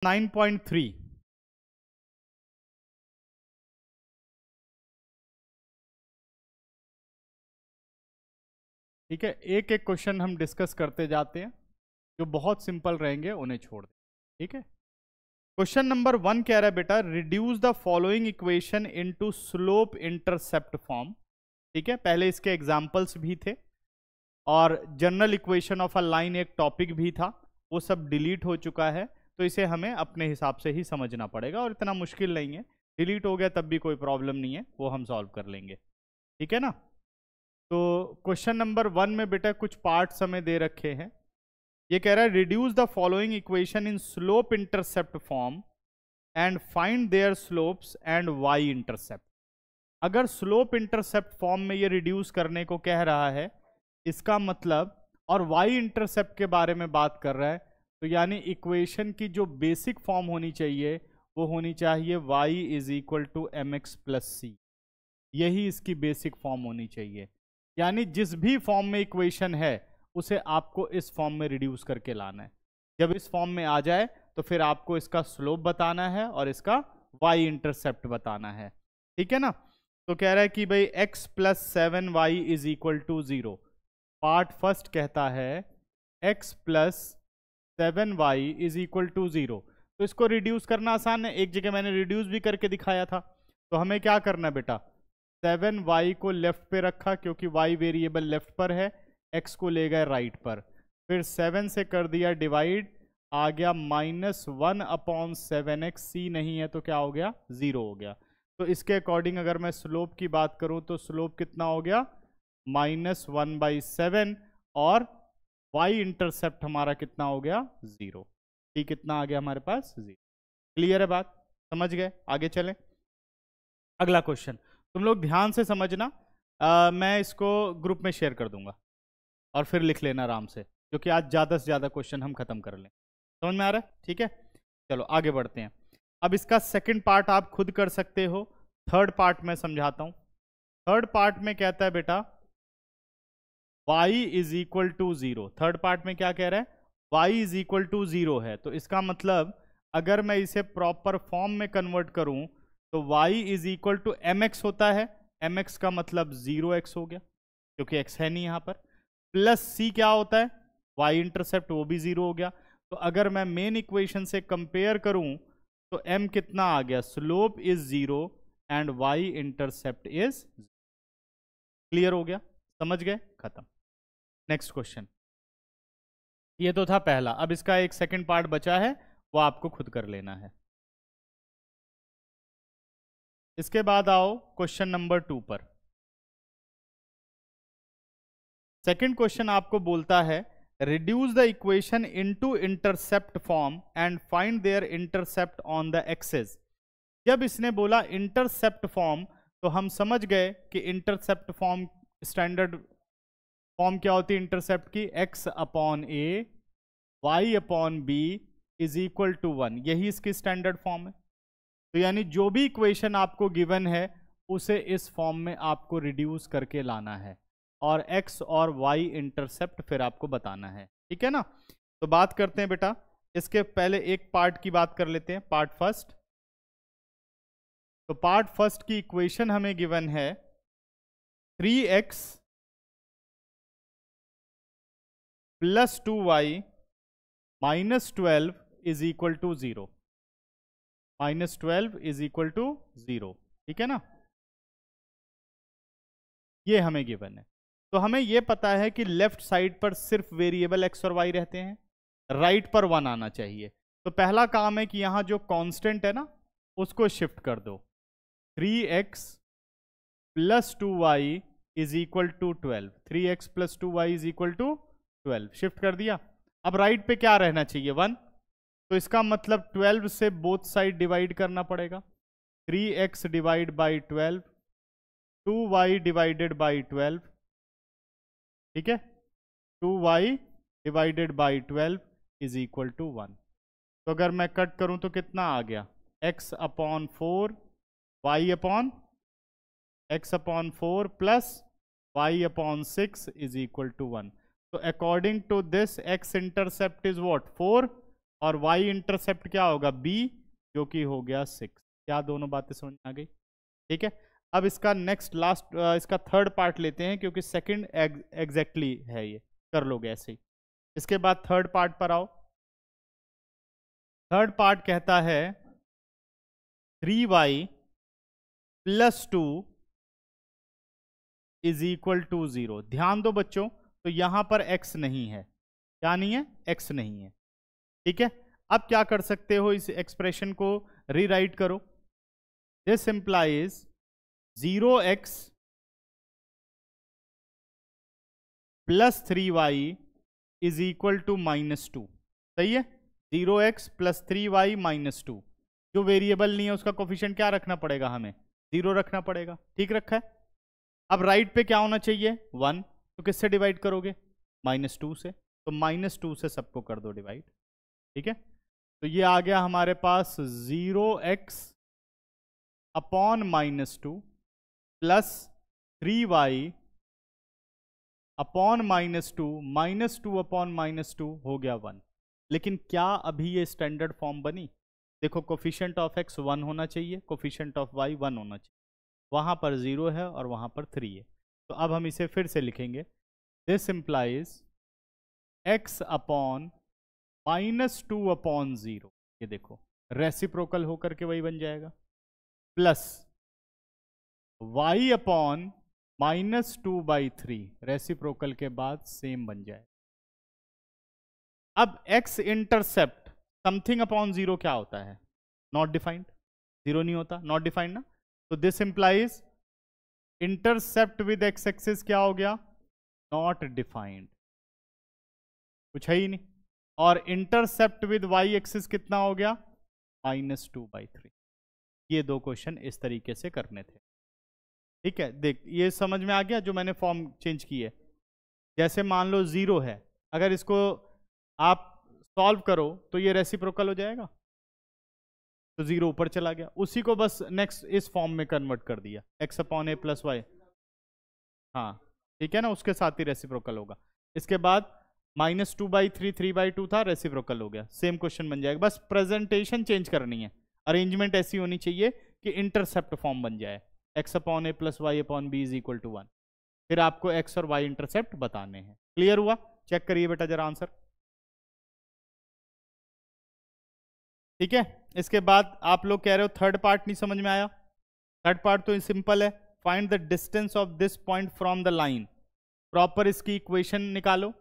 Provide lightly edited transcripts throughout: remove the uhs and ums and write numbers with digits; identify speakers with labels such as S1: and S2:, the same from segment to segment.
S1: 9.3 ठीक है, एक एक क्वेश्चन हम डिस्कस करते जाते हैं, जो बहुत सिंपल रहेंगे उन्हें छोड़ दें। ठीक है, क्वेश्चन नंबर 1 कह रहा है बेटा, reduce the following equation into slope intercept form. ठीक है, पहले इसके एग्जांपल्स भी थे और general equation of a line एक टॉपिक भी था, वो सब डिलीट हो चुका है, तो इसे हमें अपने हिसाब से ही समझना पड़ेगा और इतना मुश्किल नहीं है। डिलीट हो गया तब भी कोई प्रॉब्लम नहीं है, वो हम सॉल्व कर लेंगे। ठीक है ना। तो क्वेश्चन नंबर 1 में बेटा कुछ पार्ट्स हमें दे रखे हैं। ये कह रहा है reduce the following equation in slope intercept form and find their slopes and y intercept. अगर स्लोप इंटरसेप्ट फॉर्म में ये रिड्यूस करने को कह रहा है, इसका मतलब, और वाई इंटरसेप्ट के बारे में बात कर रहा है, तो यानी इक्वेशन की जो बेसिक फॉर्म होनी चाहिए वो होनी चाहिए y is equal to m x plus c. यही इसकी बेसिक फॉर्म होनी चाहिए। यानी जिस भी फॉर्म में इक्वेशन है उसे आपको इस फॉर्म में रिड्यूस करके लाना है। जब इस फॉर्म में आ जाए तो फिर आपको इसका स्लोप बताना है और इसका वाई इंटरसेप्ट बताना है। ठीक है ना। तो कह रहा है कि भाई x plus 7y is equal to 0। Part first कहता है x plus 7y is equal to 0। तो इसको रिड्यूस करना आसान है, एक जगह मैंने रिड्यूस भी करके दिखाया था। तो हमें क्या करना है बेटा, 7y को लेफ्ट पे रखा क्योंकि y वेरिएबल लेफ्ट पर है, x को ले गए राइट पर, फिर 7 से कर दिया डिवाइड, आ गया -1/7x। c नहीं है तो क्या हो गया, 0 हो गया। तो इसके अकॉर्डिंग अगर मैं स्लोप की बात करूं तो स्लोप कितना हो गया, -1/7, और y इंटरसेप्ट हमारा कितना हो गया, 0। ठीक, कितना आ गया हमारे पास, 0। क्लियर है बात, समझ गए, आगे चलें। अगला क्वेश्चन तुम लोग ध्यान से समझना, मैं इसको ग्रुप में शेयर कर दूंगा और फिर लिख लेना आराम से, क्योंकि आज ज़्यादा से ज़्यादा क्वेश्चन हम खत्म कर लें। समझ में आ रहा है, ठीक है। चलो आगे बढ़ते हैं। अब इसका सेकंड पार्ट आप खुद कर सकते हो, थर्ड पार्ट में समझाता हूं। थर्ड पार्ट में कहता है बेटा y is equal to 0। Third part में क्या कह रहा है, y इज इक्वल टू 0 है। तो इसका मतलब अगर मैं इसे प्रॉपर फॉर्म में कन्वर्ट करूं तो y is equal to m x होता है। mx का मतलब 0x हो गया क्योंकि x है नहीं यहां पर, प्लस c क्या होता है, y इंटरसेप्ट, वो भी 0 हो गया। तो अगर मैं मेन इक्वेशन से कंपेयर करूं तो m कितना आ गया, slope is 0 and y intercept is. Clear हो गया, समझ गए, खत्म। नेक्स्ट क्वेश्चन, ये तो था पहला। अब इसका एक सेकंड पार्ट बचा है, वो आपको खुद कर लेना है। इसके बाद आओ क्वेश्चन नंबर 2 पर। सेकंड क्वेश्चन आपको बोलता है reduce the equation into intercept form and find their intercept on the axes. जब इसने बोला इंटरसेप्ट फॉर्म तो हम समझ गए कि इंटरसेप्ट फॉर्म, स्टैंडर्ड फॉर्म क्या होती है इंटरसेप्ट की, x upon a y upon b is equal to 1। यही इसकी स्टैंडर्ड फॉर्म है। तो यानी जो भी इक्वेशन आपको गिवन है उसे इस फॉर्म में आपको रिड्यूस करके लाना है और x और y इंटरसेप्ट फिर आपको बताना है। ठीक है ना। तो बात करते हैं बेटा, इसके पहले एक पार्ट की बात कर लेते हैं, पार्ट फर्स्ट। तो पार्ट फर्स्ट की इक्वेशन हमें गिवन है 3x plus 2y minus 12 is equal to 0। -12 is equal to 0। ठीक है ना, ये हमें गिवन है। तो हमें ये पता है कि लेफ्ट साइड पर सिर्फ वेरिएबल x और y रहते हैं, राइट पर 1 आना चाहिए। तो पहला काम है कि यहां जो कांस्टेंट है ना उसको शिफ्ट कर दो। 3x plus 2y is equal to 12। 3x plus 2y is equal to 12 shift कर दिया। अब राइट पे क्या रहना चाहिए, 1। तो इसका मतलब 12 से बोथ साइड डिवाइड करना पड़ेगा। 3x divide by 12, 2y divided by 12। ठीक है, 2y divided by 12 is equal to 1। तो अगर मैं कट करूं तो कितना आ गया, x upon 4 y upon x upon 4 plus y upon 6 is equal to 1। तो according to this x intercept is what, 4 और y इंटरसेप्ट क्या होगा b, जो कि हो गया 6। क्या दोनों बातें समझ में आ गई? ठीक है, अब इसका नेक्स्ट लास्ट इसका थर्ड पार्ट लेते हैं, क्योंकि सेकंड एग्जैक्टली है, ये कर लोगे ऐसे ही। इसके बाद थर्ड पार्ट पर आओ। थर्ड पार्ट कहता है 3y plus 2 is equal to 0। ध्यान दो बच्चों, तो यहां पर x नहीं है। क्या नहीं है? x नहीं है। ठीक है, अब क्या कर सकते हो, इस एक्सप्रेशन को रीराइट करो। This implies 0x plus 3y is equal to -2। सही है, 0x प्लस 3y -2। जो वेरिएबल नहीं है उसका कोफिशिएंट क्या रखना पड़ेगा? हमें 0 रखना पड़ेगा। ठीक रखा है। अब राइट पे क्या होना चाहिए? 1। तो किससे डिवाइड करोगे? -2 से। तो -2 से सबको कर दो डिवाइड। ठीक है, तो ये आ गया हमारे पास 0x upon -2 plus 3y upon -2 upon -2 हो गया 1। लेकिन क्या अभी ये स्टैंडर्ड फॉर्म बनी? देखो, कोफिशिएंट ऑफ x 1 होना चाहिए, कोफिशिएंट ऑफ y 1 होना चाहिए। वहां पर 0 है और वहां पर 3 है। तो अब हम इसे फिर से लिखेंगे। This implies x upon -2 upon 0, ये देखो रेसिप्रोकल होकर के वही बन जाएगा, प्लस y अपॉन -2/3, रेसिप्रोकल के बाद सेम बन जाए। अब x इंटरसेप्ट समथिंग अपॉन 0 क्या होता है? Not defined. 0 नहीं होता, नॉट डिफाइंड ना। तो this implies intercept with x axis क्या हो गया? नॉट डिफाइंड, कुछ है ही नहीं। और इंटरसेप्ट विद y एक्सिस कितना हो गया? -2/3। ये दो क्वेश्चन इस तरीके से करने थे। ठीक है, देख ये समझ में आ गया जो मैंने फॉर्म चेंज की है। जैसे मान लो 0 है, अगर इसको आप सॉल्व करो तो ये रेसिप्रोकल हो जाएगा, तो 0 ऊपर चला गया। उसी को बस नेक्स्ट इस फॉर्म में कन्वर्ट कर दिया, x upon a plus y. हाँ ठीक है ना, उसके साथ ही रेसिप्रोकल होगा। इसके बाद -2/3 3/2 था, रेसिप्रोकल हो गया। सेम क्वेश्चन बन जाएगा, बस प्रेजेंटेशन चेंज करनी है। अरेंजमेंट ऐसी होनी चाहिए कि इंटरसेप्ट फॉर्म बन जाए, x upon a plus y upon b is equal to 1। फिर आपको x और y इंटरसेप्ट बताने हैं। क्लियर हुआ? चेक करिए बेटा जरा आंसर। ठीक है, इसके बाद आप लोग कह रहे हो थर्ड पार्ट नहीं समझ में आया। थर्ड पार्ट तो सिंपल है, find the distance of this point from the line. Proper इसकी इक्वेशन निकालो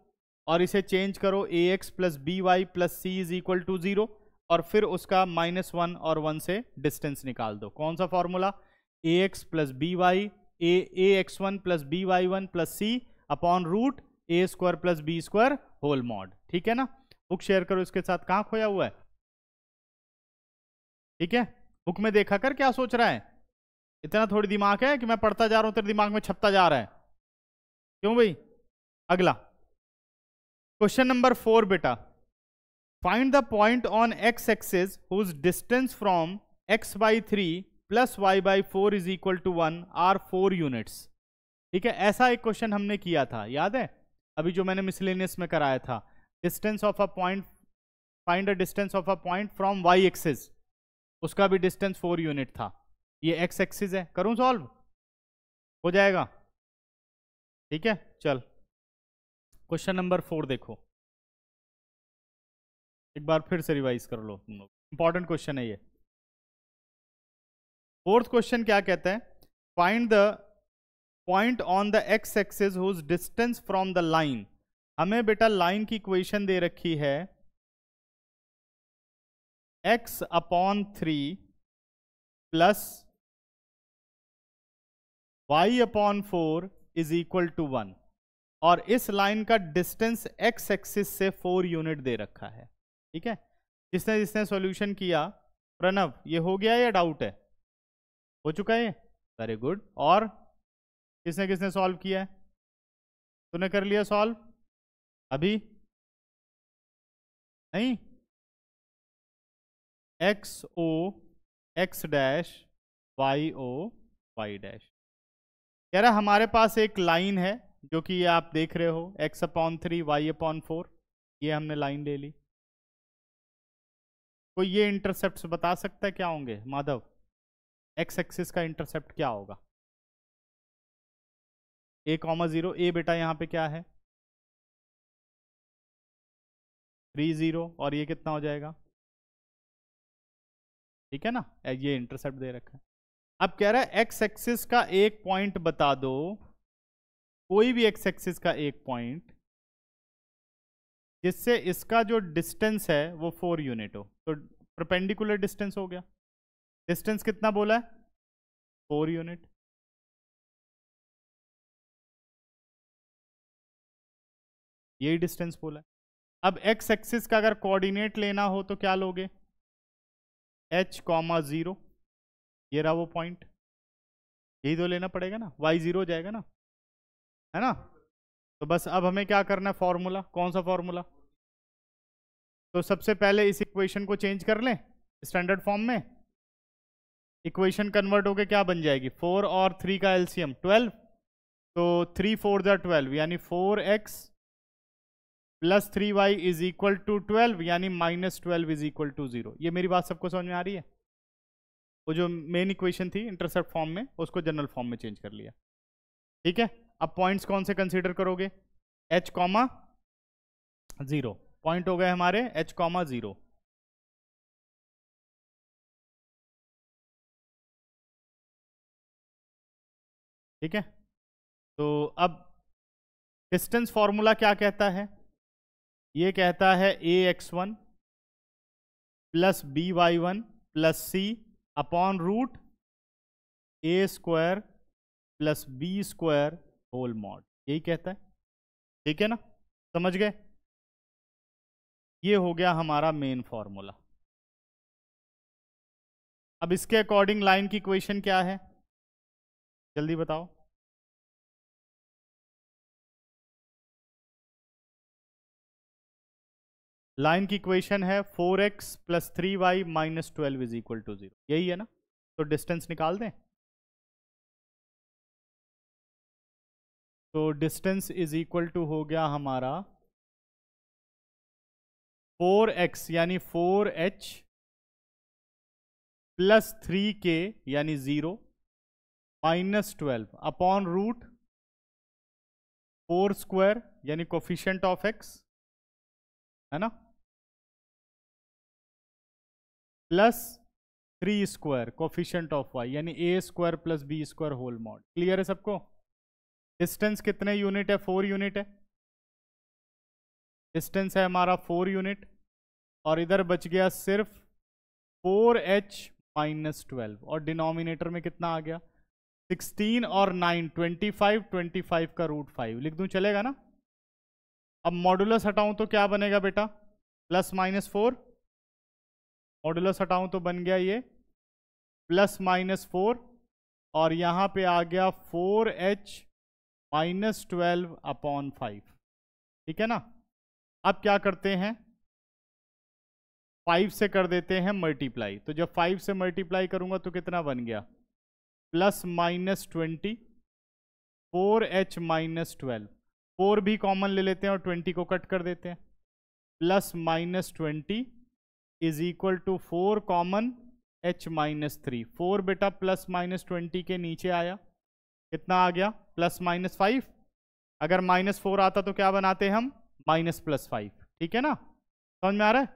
S1: और इसे चेंज करो, ax plus B y plus c is equal to 0, और फिर उसका -1 और 1 से डिस्टेंस निकाल दो। कौन सा formula? ax plus B y ax1 plus B y 1 plus c upon root a square plus b square whole mod. ठीक है ना, बुक शेयर करो इसके साथ। कहाँ खोया हुआ है? ठीक है, बुक में देखा कर क्या सोच रहा है। इतना थोड़ी दिमाग है कि मैं पढ़ता जा रहा हूं तेरे दिमाग में छपता जा रहा है। क्यों भाई? अगला क्वेश्चन नंबर 4 बेटा, find the point on x axis whose distance from x/3 plus y/4 is equal to 1 are 4 units. ठीक है, ऐसा एक क्वेश्चन हमने किया था, याद है? अभी जो मैंने मिसलेनियस में कराया था, distance of a point, find the distance of a point from y axis, उसका भी डिस्टेंस 4 यूनिट था। ये x एक्सिस है, करूं सॉल्व? हो जाएगा। ठीक है, चल क्वेश्चन नंबर 4 देखो, एक बार फिर से रिवाइज कर लो तुम लोग, इंपॉर्टेंट क्वेश्चन है ये। फोर्थ क्वेश्चन क्या कहता है? Find the point on the x axis whose distance from the line. हमें बेटा लाइन की इक्वेशन दे रखी है x upon 3 plus y upon 4 is equal to 1, और इस लाइन का डिस्टेंस x एक्सिस से 4 यूनिट दे रखा है। ठीक है, जिसने जिसने सॉल्यूशन किया, प्रणव ये हो गया या डाउट है? हो चुका है, वेरी गुड। और किसने किसने सॉल्व किया है? तूने कर लिया सॉल्व? अभी नहीं? X o x dash y o y dash, कह रहा हमारे पास एक लाइन है जो कि ये आप देख रहे हो, x अपॉन 3 y अपॉन 4, ये हमने लाइन ले ली। कोई ये इंटरसेप्ट बता सकता है क्या होंगे माधव? एक्स एक्सिस का इंटरसेप्ट क्या होगा? a,0 ए बेटा यहाँ पे क्या है 3 0 और ये कितना हो जाएगा? ठीक है ना, ये इंटरसेप्ट दे रखा है। अब कह रहा है एक्स एक्सिस का एक पॉइंट बता दो, कोई भी एक्स एक्सिस का एक पॉइंट जिससे इसका जो डिस्टेंस है वो 4 यूनिट हो। तो परपेंडिकुलर डिस्टेंस हो गया, डिस्टेंस कितना बोला है 4 यूनिट। यही डिस्टेंस बोला है। अब एक्स एक्सिस का अगर कोऑर्डिनेट लेना हो तो क्या लोगे? h,0 ये रहा वो पॉइंट, यही तो लेना पड़ेगा ना, y0 हो जाएगा ना, है ना। तो बस अब हमें क्या करना है, फॉर्मूला, कौन सा फॉर्मूला? तो सबसे पहले इस इक्वेशन को चेंज कर लें स्टैंडर्ड फॉर्म में। इक्वेशन कन्वर्ट होके क्या बन जाएगी? 4 और 3 का एलसीएम 12, तो 3 4 जा 12 यानी 4x plus 3y is equal to 12 यानी -12 इज इक्वल टू 0। ये मेरी बात सबको समझ में आ रही है? वो जो मेन इक्वेशन थी इंटरसेप्ट फॉर्म में, उसको जनरल फॉर्म में चेंज कर लिया। ठीक है, अब पॉइंट्स कौन से कंसीडर करोगे? h, 0 पॉइंट हो गए हमारे h, 0। ठीक है, तो अब डिस्टेंस फॉर्मूला क्या कहता है? ये कहता है ax1 plus by1 plus c upon root a² plus b² whole mod, यही कहता है। ठीक है ना, समझ गए? ये हो गया हमारा मेन फॉर्मूला। अब इसके अकॉर्डिंग लाइन की इक्वेशन क्या है, जल्दी बताओ। लाइन की इक्वेशन है 4x plus 3y minus 12 is equal to 0, यही है ना। तो डिस्टेंस निकाल दें। तो डिस्टेंस इज इक्वल टू हो गया हमारा 4x यानी 4h प्लस 3k यानी 0 माइनस 12 अपॉन रूट 4² यानी कोफिशिएंट ऑफ x, है ना, प्लस 3² कोफिशिएंट ऑफ y यानी a² plus b² whole mod. Clear है सबको? डिस्टेंस कितने यूनिट है? 4 यूनिट है। डिस्टेंस है हमारा 4 यूनिट और इधर बच गया सिर्फ 4h माइनस 12 और डिनोमिनेटर में कितना आ गया 16 और 9 25, 25 का रूट 5 लिख दूं, चलेगा ना। अब मॉडुलस हटाऊं तो क्या बनेगा बेटा? प्लस -4, मॉडुलस हटाऊं तो बन गया ये प्लस -4 और यहां पे आ गया 4h माइनस 12 अपॉन 5। ठीक है ना, अब क्या करते हैं 5 से कर देते हैं मल्टीप्लाई। तो जब 5 से मल्टीप्लाई करूंगा तो कितना बन गया प्लस -20 4h माइनस 12, 4 भी कॉमन ले लेते हैं और 20 को कट कर देते हैं, plus -20 is equal to 4 common h minus 3। 4 बेटा प्लस -20 के नीचे आया, कितना आ गया प्लस -5। अगर -4 आता तो क्या बनाते हम -+5। ठीक है ना, समझ में आ रहा है?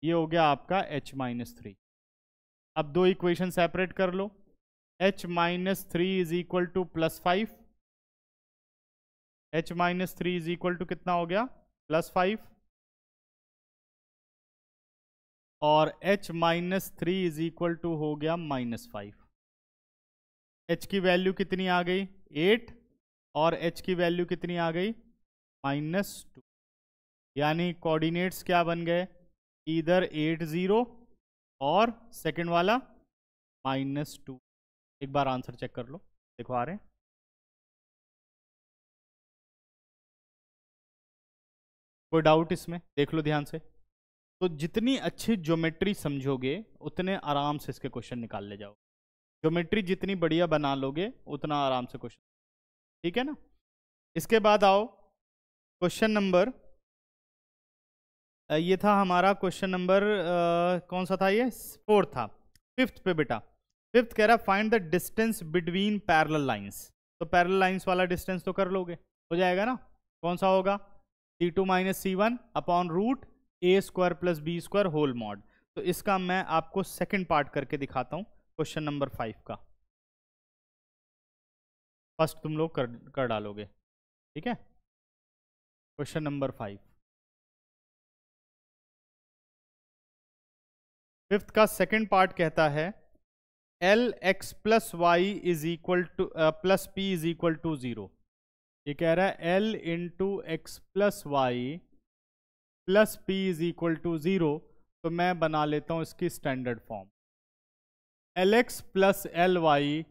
S1: ये हो गया आपका h माइनस 3। अब दो इक्वेशन सेपरेट कर लो, h minus 3 is equal to +5, h minus 3 is equal to कितना हो गया +5 और h minus 3 is equal to हो गया -5। h की वैल्यू कितनी आ गई 8 और h की वैल्यू कितनी आ गई -2, यानी कोऑर्डिनेट्स क्या बन गए इधर 8 0 और सेकंड वाला -2। एक बार आंसर चेक कर लो, देखो आ रहे हैं। कोई डाउट इसमें? देख लो ध्यान से। तो जितनी अच्छी ज्योमेट्री समझोगे उतने आराम से इसके क्वेश्चन निकाल ले जाओ। ज्योमेट्री जितनी बढ़िया बना लोगे उतना आराम से क्वेश्चन। ठीक है ना, इसके बाद आओ क्वेश्चन नंबर ये था हमारा क्वेश्चन नंबर कौन सा था, ये 4 था। 5th पे बेटा, 5th कह रहा find the distance between parallel lines. तो पैरेलल लाइंस वाला डिस्टेंस तो कर लोगे, हो जाएगा ना। कौन सा होगा, C2 minus C1 upon root A square plus B square whole mod. तो इसका मैं आपको सेकंड पार्ट करके दिखाता हूं क्वेश्चन नंबर 5 का। फर्स्ट तुम लोग कर डालोगे, ठीक है। क्वेश्चन नंबर 5, 5th का सेकंड पार्ट कहता है L x plus y is equal to plus p is equal to 0। ये कह रहा है L into x plus y plus p is equal to 0। तो मैं बना लेता हूं इसकी standard form, L x plus L y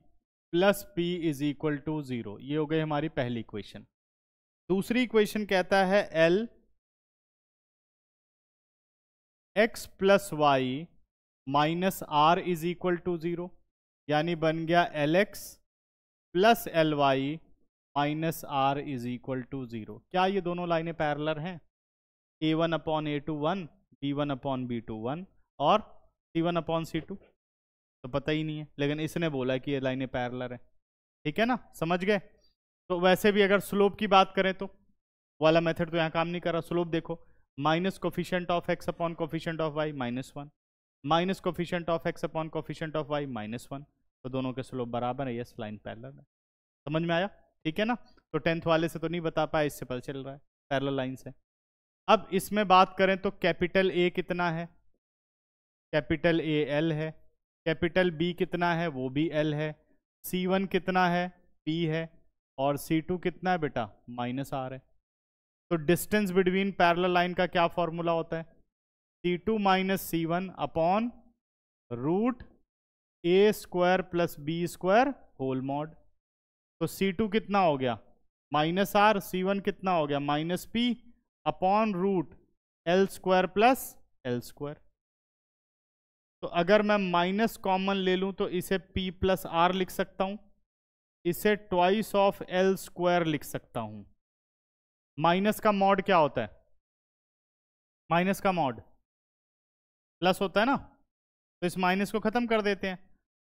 S1: plus p is equal to 0। ये हो गई हमारी पहली इक्वेशन। दूसरी इक्वेशन कहता है L x plus y minus r is equal to 0, यानी बन गया L x plus L y minus r is equal to 0। क्या ये दोनों लाइनें पैरेलल हैं? A1 upon A2 1, B1 upon B2 1 और C1 अपॉन C2 तो पता ही नहीं है, लेकिन इसने बोला कि ये लाइनें पैरेलल है, ठीक है ना, समझ गए। तो वैसे भी अगर स्लोप की बात करें तो वाला मेथड तो यहाँ काम नहीं कर रहा। स्लोप देखो, minus coefficient of x upon coefficient of y -1 minus coefficient of x upon coefficient of y -1। तो दोनों के स्लोप बराबर है, यस लाइन पैरेलल है। समझ में आया, ठीक है ना। तो 10th वाले से तो नहीं बता पाया, इससे पता चल रहा है पैरेलल लाइन से। अब इसमें बात करें तो कैपिटल ए कितना है, कैपिटल ए एल है, कैपिटल बी कितना है, वो भी एल है, C1 कितना है, P है, और C2 कितना है बेटा, -R है। तो डिस्टेंस बिटवीन पैरेलल लाइन का क्या फॉर्मूला होता है, C2 minus C1 upon root A square plus B square whole mod. तो C2 कितना हो गया -R, C1 कितना हो गया -P upon root L square plus L square. तो अगर मैं माइनस कॉमन ले लूं तो इसे P प्लस R लिख सकता हूं, इसे ट्वाइस ऑफ L स्क्वायर लिख सकता हूं। माइनस का मॉड क्या होता है, माइनस का मॉड प्लस होता है ना, तो इस माइनस को खत्म कर देते हैं,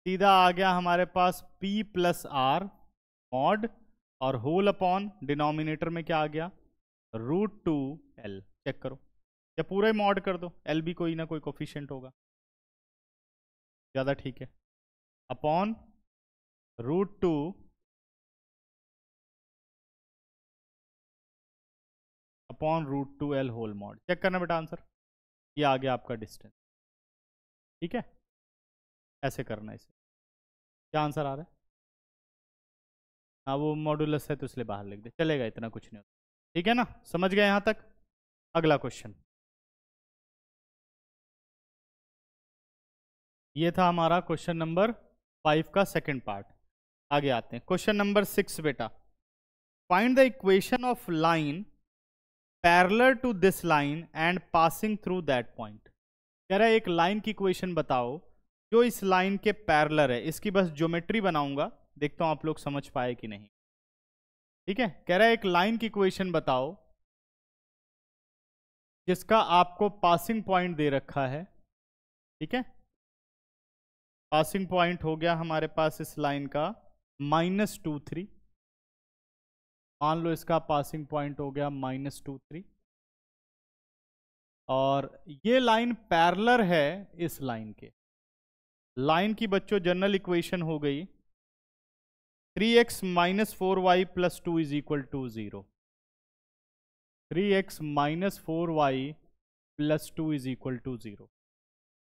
S1: सीधा आ गया हमारे पास P प्लस R मॉड और होल अपॉन डिनोमिनेटर में क्या आ गया √2L। चेक करो, या पूरा ही मॉड कर दो, L भी कोई ना कोई कोफिशिएंट होगा, ज़्यादा ठीक है, upon √2 upon √2L whole mod. Check करना बेटा आंसर, ये आ गया आपका डिस्टेंस, ठीक है। ऐसे करना इसे, क्या आंसर आ रहा है, हाँ वो मॉडुलस है तो इसलिए बाहर लिख दे, चलेगा, इतना कुछ नहीं होता, ठीक है ना, समझ गए यहाँ तक। अगला क्वेश्चन, ये था हमारा क्वेश्चन नंबर 5 का सेकंड पार्ट। आगे आते हैं क्वेश्चन नंबर 6 बेटा, find the equation of line parallel to this line and passing through that point. कह रहा है एक लाइन की इक्वेशन बताओ जो इस लाइन के पैरेलल है। इसकी बस ज्योमेट्री बनाऊंगा, देखता हूं आप लोग समझ पाए कि नहीं, ठीक है। कह रहा है एक लाइन की इक्वेशन बताओ जिसका आपको पासिंग पॉइंट दे रखा है, ठीक है। पासिंग पॉइंट हो गया हमारे पास इस लाइन का -2 3, मान लो इसका पासिंग पॉइंट हो गया -2 3, और ये लाइन पैरेलल है इस लाइन के। लाइन की बच्चों जनरल इक्वेशन हो गई 3x - 4y + 2 = 0। 3x - 4y + 2 = 0।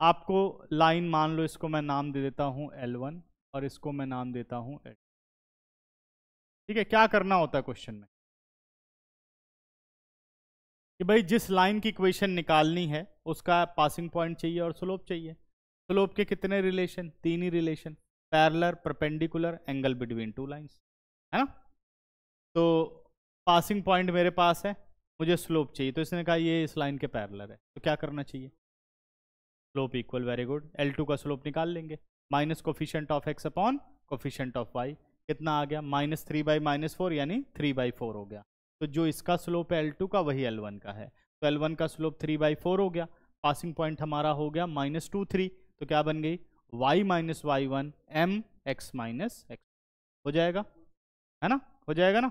S1: आपको लाइन मान लो, इसको मैं नाम दे देता हूं L1 और इसको मैं नाम देता हूं L2, ठीक है। क्या करना होता है क्वेश्चन में कि भाई जिस लाइन की इक्वेशन निकालनी है उसका पासिंग पॉइंट चाहिए और स्लोप चाहिए। स्लोप के कितने रिलेशन, 3 ही relation, parallel, perpendicular, angle between two lines, है ना। तो पासिंग पॉइंट मेरे पास है, मुझे स्लोप चाहिए, तो इसने कहा ये इस लाइन के पैरेलल है, तो क्या करना चाहिए, slope equal, very good, L2 का स्लोप निकाल लेंगे, minus coefficient of x upon coefficient of y, कितना आ गया -3/-4 यानी 3/4 हो गया। तो जो इसका स्लोप है L2 का वही L1 का है। तो L1 का स्लोप 3/4 हो गया, पासिंग पॉइंट हमारा हो गया -2 3, तो क्या बन गई y minus Y one m x minus x, हो जाएगा, है ना, हो जाएगा ना।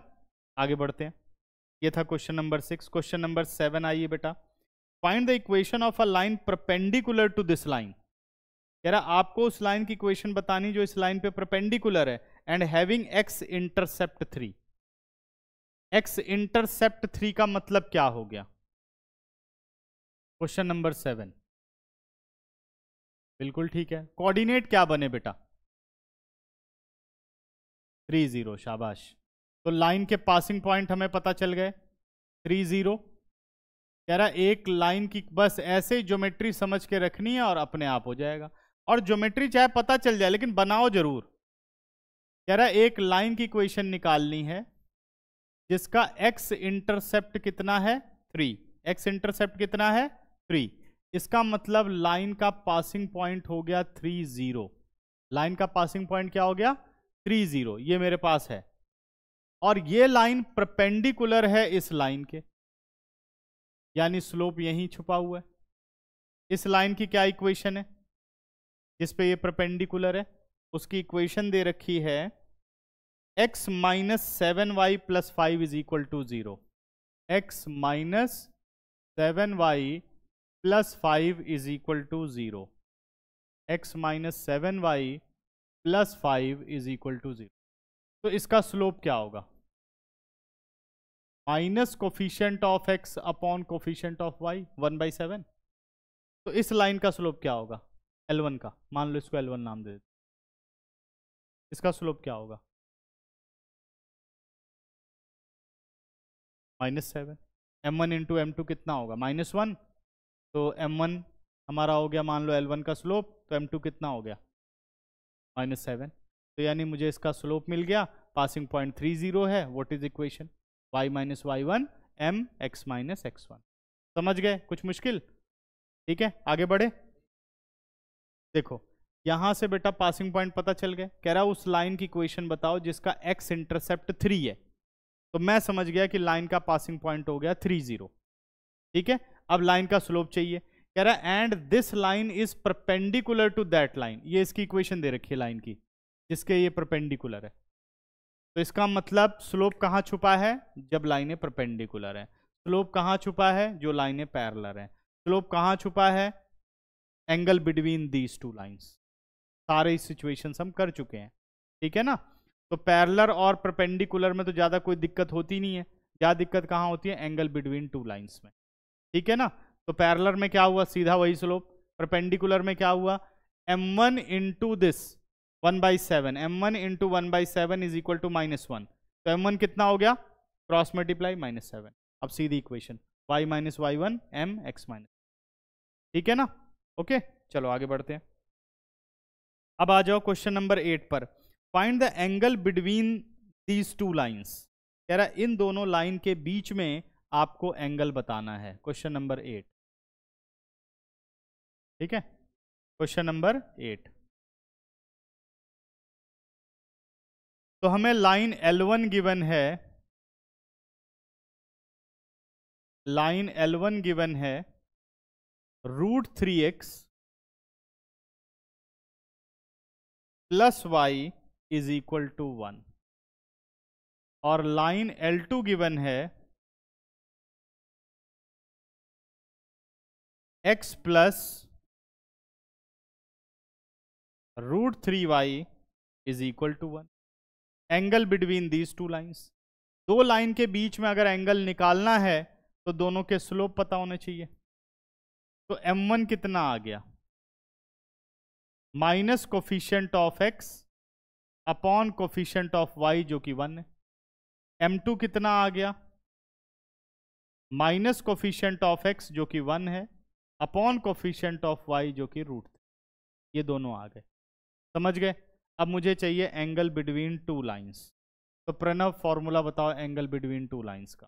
S1: आगे बढ़ते हैं, ये था क्वेश्चन नंबर 6। क्वेश्चन नंबर 7 आइए बेटा, find the equation of a line perpendicular to this line. कह रहा आपको उस लाइन की इक्वेशन बतानी जो इस लाइन पे परपेंडिकुलर है, and having x intercept 3। x intercept 3 का मतलब क्या हो गया? क्वेश्चन नंबर 7, बिल्कुल ठीक है। कोऑर्डिनेट क्या बने बेटा? 3 0, शाबाश। तो लाइन के पासिंग पॉइंट हमें पता चल गए 3 0। कह रहा एक लाइन की बस ऐसे ज्योमेट्री समझ के रखनी है और अपने आप हो जाएगा। और ज्योमेट्री चाहे पता चल जाए लेकिन बनाओ जरूर। कह रहा एक लाइन की इक्वेशन निकालनी है जिसका x इंटरसेप्ट कितना है 3। x इंटरसेप्ट कितना है 3। इसका मतलब लाइन का पासिंग पॉइंट हो गया 3 0। लाइन का पासिंग पॉइंट क्या हो गया 3 0, ये मेरे पास है। और ये लाइन परपेंडिकुलर है इस लाइन के, यानी स्लोप यहीं छुपा हुआ है। इस लाइन की क्या इक्वेशन है जिस पे ये परपेंडिकुलर है? उसकी इक्वेशन दे रखी है x minus 7y plus 5 is equal to 0। x minus 7y plus 5 is equal to 0। x minus 7y plus 5 is equal to 0। तो इसका स्लोप क्या होगा? Minus coefficient of x upon coefficient of y 1/7। तो इस line का slope क्या होगा? L1 का, मान लो इसको L1 नाम दे देते, इसका स्लोप क्या होगा? -7। m1 इंटू m2 कितना होगा? -1। तो m1 हमारा हो गया, मान लो L1 का स्लोप, तो m2 कितना हो गया? -7। तो यानी मुझे इसका स्लोप मिल गया, पासिंग पॉइंट 3 0 है। What is equation? y minus Y one m x minus x one. समझ गए? कुछ मुश्किल? ठीक है, आगे बढ़े। देखो यहां से बेटा पासिंग पॉइंट पता चल गए। कह रहा उस लाइन की इक्वेशन बताओ जिसका x इंटरसेप्ट 3 है। तो मैं समझ गया कि लाइन का पासिंग पॉइंट हो गया 3 0। ठीक है, अब लाइन का स्लोप चाहिए। कह रहा and this line is perpendicular to that line. ये इसकी इक्वेशन दे रखी है लाइन की जिसके ये परपेंडिकुलर है। तो इसका मतलब स्लोप कहाँ छुपा है? जब लाइनें परपेंडिकुलर है। स्लोप कहाँ छुपा है? जो लाइनें पैरेलल है। स्लोप कहाँ छुपा है? Angle between these two lines. सारे सिचुएशंस हम कर चुके हैं, ठीक है ना। तो पैरेलल और परपेंडिकुलर में तो ज्यादा कोई दिक्कत होती नहीं है। ज्यादा दिक्कत कहाँ होती है? एंगल बिटवीन टू लाइंस में, ठीक है ना। तो पैरेलल में क्या हुआ? सीधा वही स्लोप। परपेंडिकुलर में क्या हुआ? m1 into this 1/7, m1 into 1/7 is equal to -1। तो m1 कितना हो गया? Cross multiply -7। अब सीधी equation y minus Y one m x minus, ठीक है ना। ओके, चलो आगे बढ़ते हैं। अब आ जाओ क्वेश्चन नंबर 8 पर। Find the angle between these two lines. कह रहा इन दोनों लाइन के बीच में आपको एंगल बताना है। क्वेश्चन नंबर 8, ठीक है, क्वेश्चन नंबर 8। तो हमें लाइन L1 गिवन है, लाइन L1 गिवन है √3x plus y is equal to 1। और लाइन L2 गिवन है x plus √3y is equal to 1। Angle between these two lines. दो लाइन के बीच में अगर एंगल निकालना है तो दोनों के स्लोप पता होने चाहिए। तो m1 कितना आ गया? Minus coefficient of x upon coefficient of y जो कि 1 है। m2 कितना आ गया? माइनस कोफिशिएंट ऑफ x जो कि 1 है अपॉन कोफिशिएंट ऑफ y जो कि √3। ये दोनों आ गए, समझ गए। अब मुझे चाहिए एंगल बिटवीन टू लाइंस। तो प्रणव फॉर्मूला बताओ एंगल बिटवीन टू लाइंस का।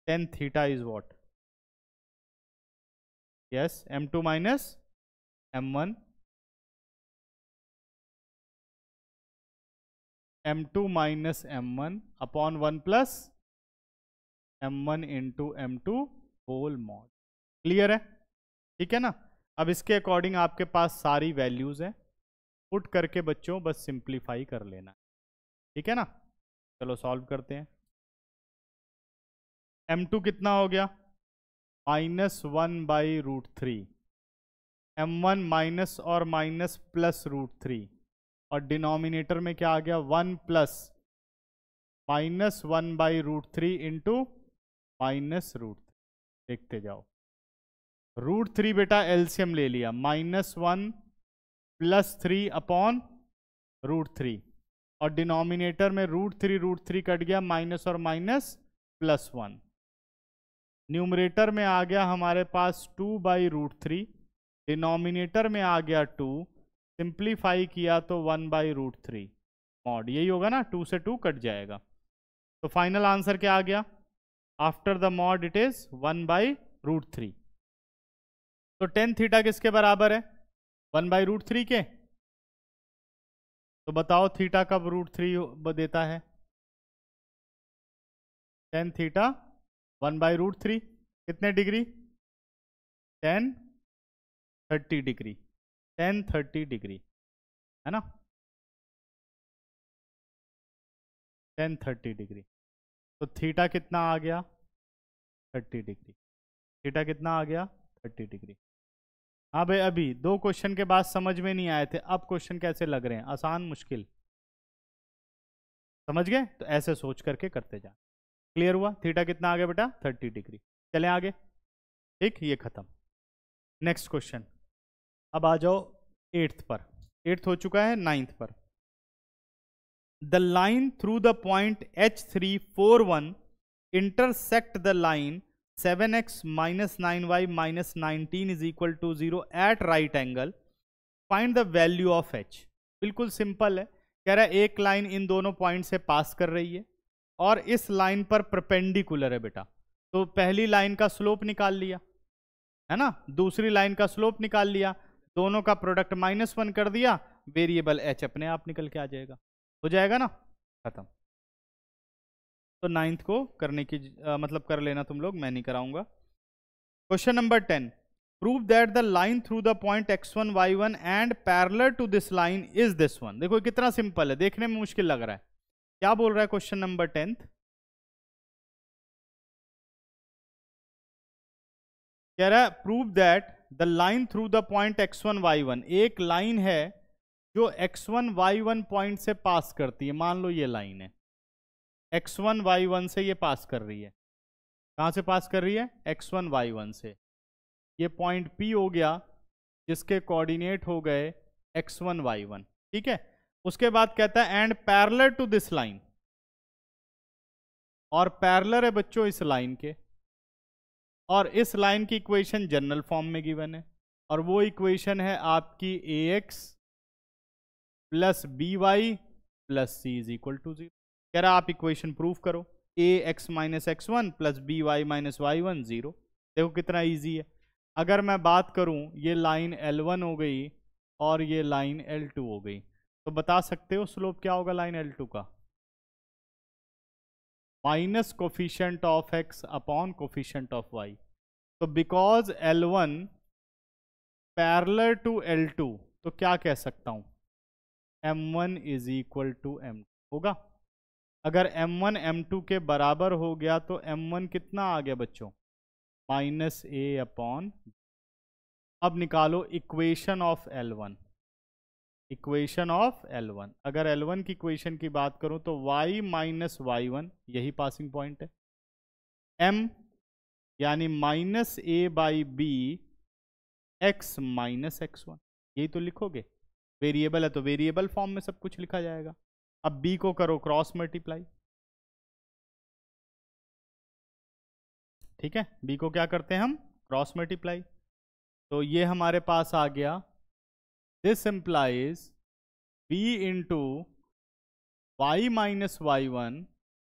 S1: tan theta is what? Yes, m2 minus m1, m2 minus m1 upon 1 plus m1 into m2 whole mod. Clear है? ठीक है ना। अब इसके अकॉर्डिंग आपके पास सारी वैल्यूज हैं, पुट करके बच्चों बस सिंप्लीफाई कर लेना। ठीक है ना। चलो सॉल्व करते हैं। m2 कितना हो गया? -1/√3। m1 माइनस और माइनस प्लस √3, और डिनोमिनेटर में क्या आ गया? 1 प्लस -1/√3 इंटू -√3। देखते जाओ। √3 बेटा एलसीएम ले लिया, -1 + 3 अपॉन √3, और डिनोमिनेटर में √3 कट गया, माइनस और माइनस +1। न्यूमरेटर में आ गया हमारे पास 2/√3, डिनोमिनेटर में आ गया 2, सिंप्लीफाई किया तो 1/√3 मॉड। यही होगा ना, 2 से 2 कट जाएगा। तो फाइनल आंसर क्या आ गया? After the mod it is 1/√3। तो tan थीटा किसके बराबर है? 1/√3 के। तो बताओ थीटा कब √3 देता है? tan थीटा 1/√3 कितने degree? tan 30 degree. tan 30 degree है ना, tan 30 डिग्री। तो थीटा कितना आ गया? 30 डिग्री। थीटा कितना आ गया? 30 डिग्री। हाँ भाई, अभी 2 क्वेश्चन के बाद समझ में नहीं आए थे, अब क्वेश्चन कैसे लग रहे हैं? आसान मुश्किल समझ गए? तो ऐसे सोच करके करते जा। क्लियर हुआ? थीटा कितना आ गया बेटा? 30 डिग्री। चलें आगे। ठीक, ये खत्म। Next question. अब आ जाओ 8th पर। 8th हो चुका है, 9th पर। The line through the point H341 intersect the line 7x minus 9y minus 19 is equal to 0 at right angle. Find the value of h. बिल्कुल सिंपल है। कह रहा है एक लाइन इन दोनों पॉइंट से पास कर रही है और इस लाइन पर परपेंडिकुलर है बेटा। तो पहली लाइन का स्लोप निकाल लिया है ना, दूसरी लाइन का स्लोप निकाल लिया, दोनों का प्रोडक्ट -1 कर दिया, वेरिएबल h अपने आप निकल के आ जाएगा। हो जाएगा ना, खत्म। तो 9th को करने की मतलब कर लेना तुम लोग, मैं नहीं कराऊंगा। Question number 10। Prove that the line through the point x1 y1 and parallel to this line is this one. देखो कितना सिंपल है, देखने में मुश्किल लग रहा है। क्या बोल रहा है क्वेश्चन नंबर 10th? कह रहा है prove that the line through the point x1 y1, एक लाइन है जो x1 y1 पॉइंट से पास करती है। मान लो ये लाइन है, x1 y1 से ये पास कर रही है। कहां से पास कर रही है? x1 y1 से। ये पॉइंट P हो गया जिसके कोऑर्डिनेट हो गए x1 y1। ठीक है। उसके बाद कहता है and parallel to this line, और पैरेलल है बच्चों इस लाइन के, और इस लाइन की इक्वेशन जनरल फॉर्म में गिवन है, और वो इक्वेशन है आपकी ax plus by plus c is equal to 0। कह रहा आप इक्वेशन प्रूव करो, ax minus x1 plus by minus y1 0। देखो कितना इजी है। अगर मैं बात करूं, ये लाइन L1 हो गई और ये लाइन L2 हो गई, तो बता सकते हो स्लोप क्या होगा लाइन L2 का? Minus coefficient of x upon coefficient of y। तो because L1 parallel to L2, तो क्या कह सकता हूं? M1 is equal to M2 होगा। अगर M1 M2 के बराबर हो गया तो M1 कितना आ गया बच्चों? -a upon. अब निकालो equation of L1। Equation of L1, अगर L1 की इक्वेशन की बात करूं तो y माइनस y1, यही पासिंग पॉइंट है, m यानी -a/b x माइनस x1, यही तो लिखोगे। वेरिएबल है तो वेरिएबल फॉर्म में सब कुछ लिखा जाएगा। अब b को करो क्रॉस मल्टीप्लाई। ठीक है, b को क्या करते हैं हम? Cross multiply. तो ये हमारे पास आ गया, this implies b into y minus y1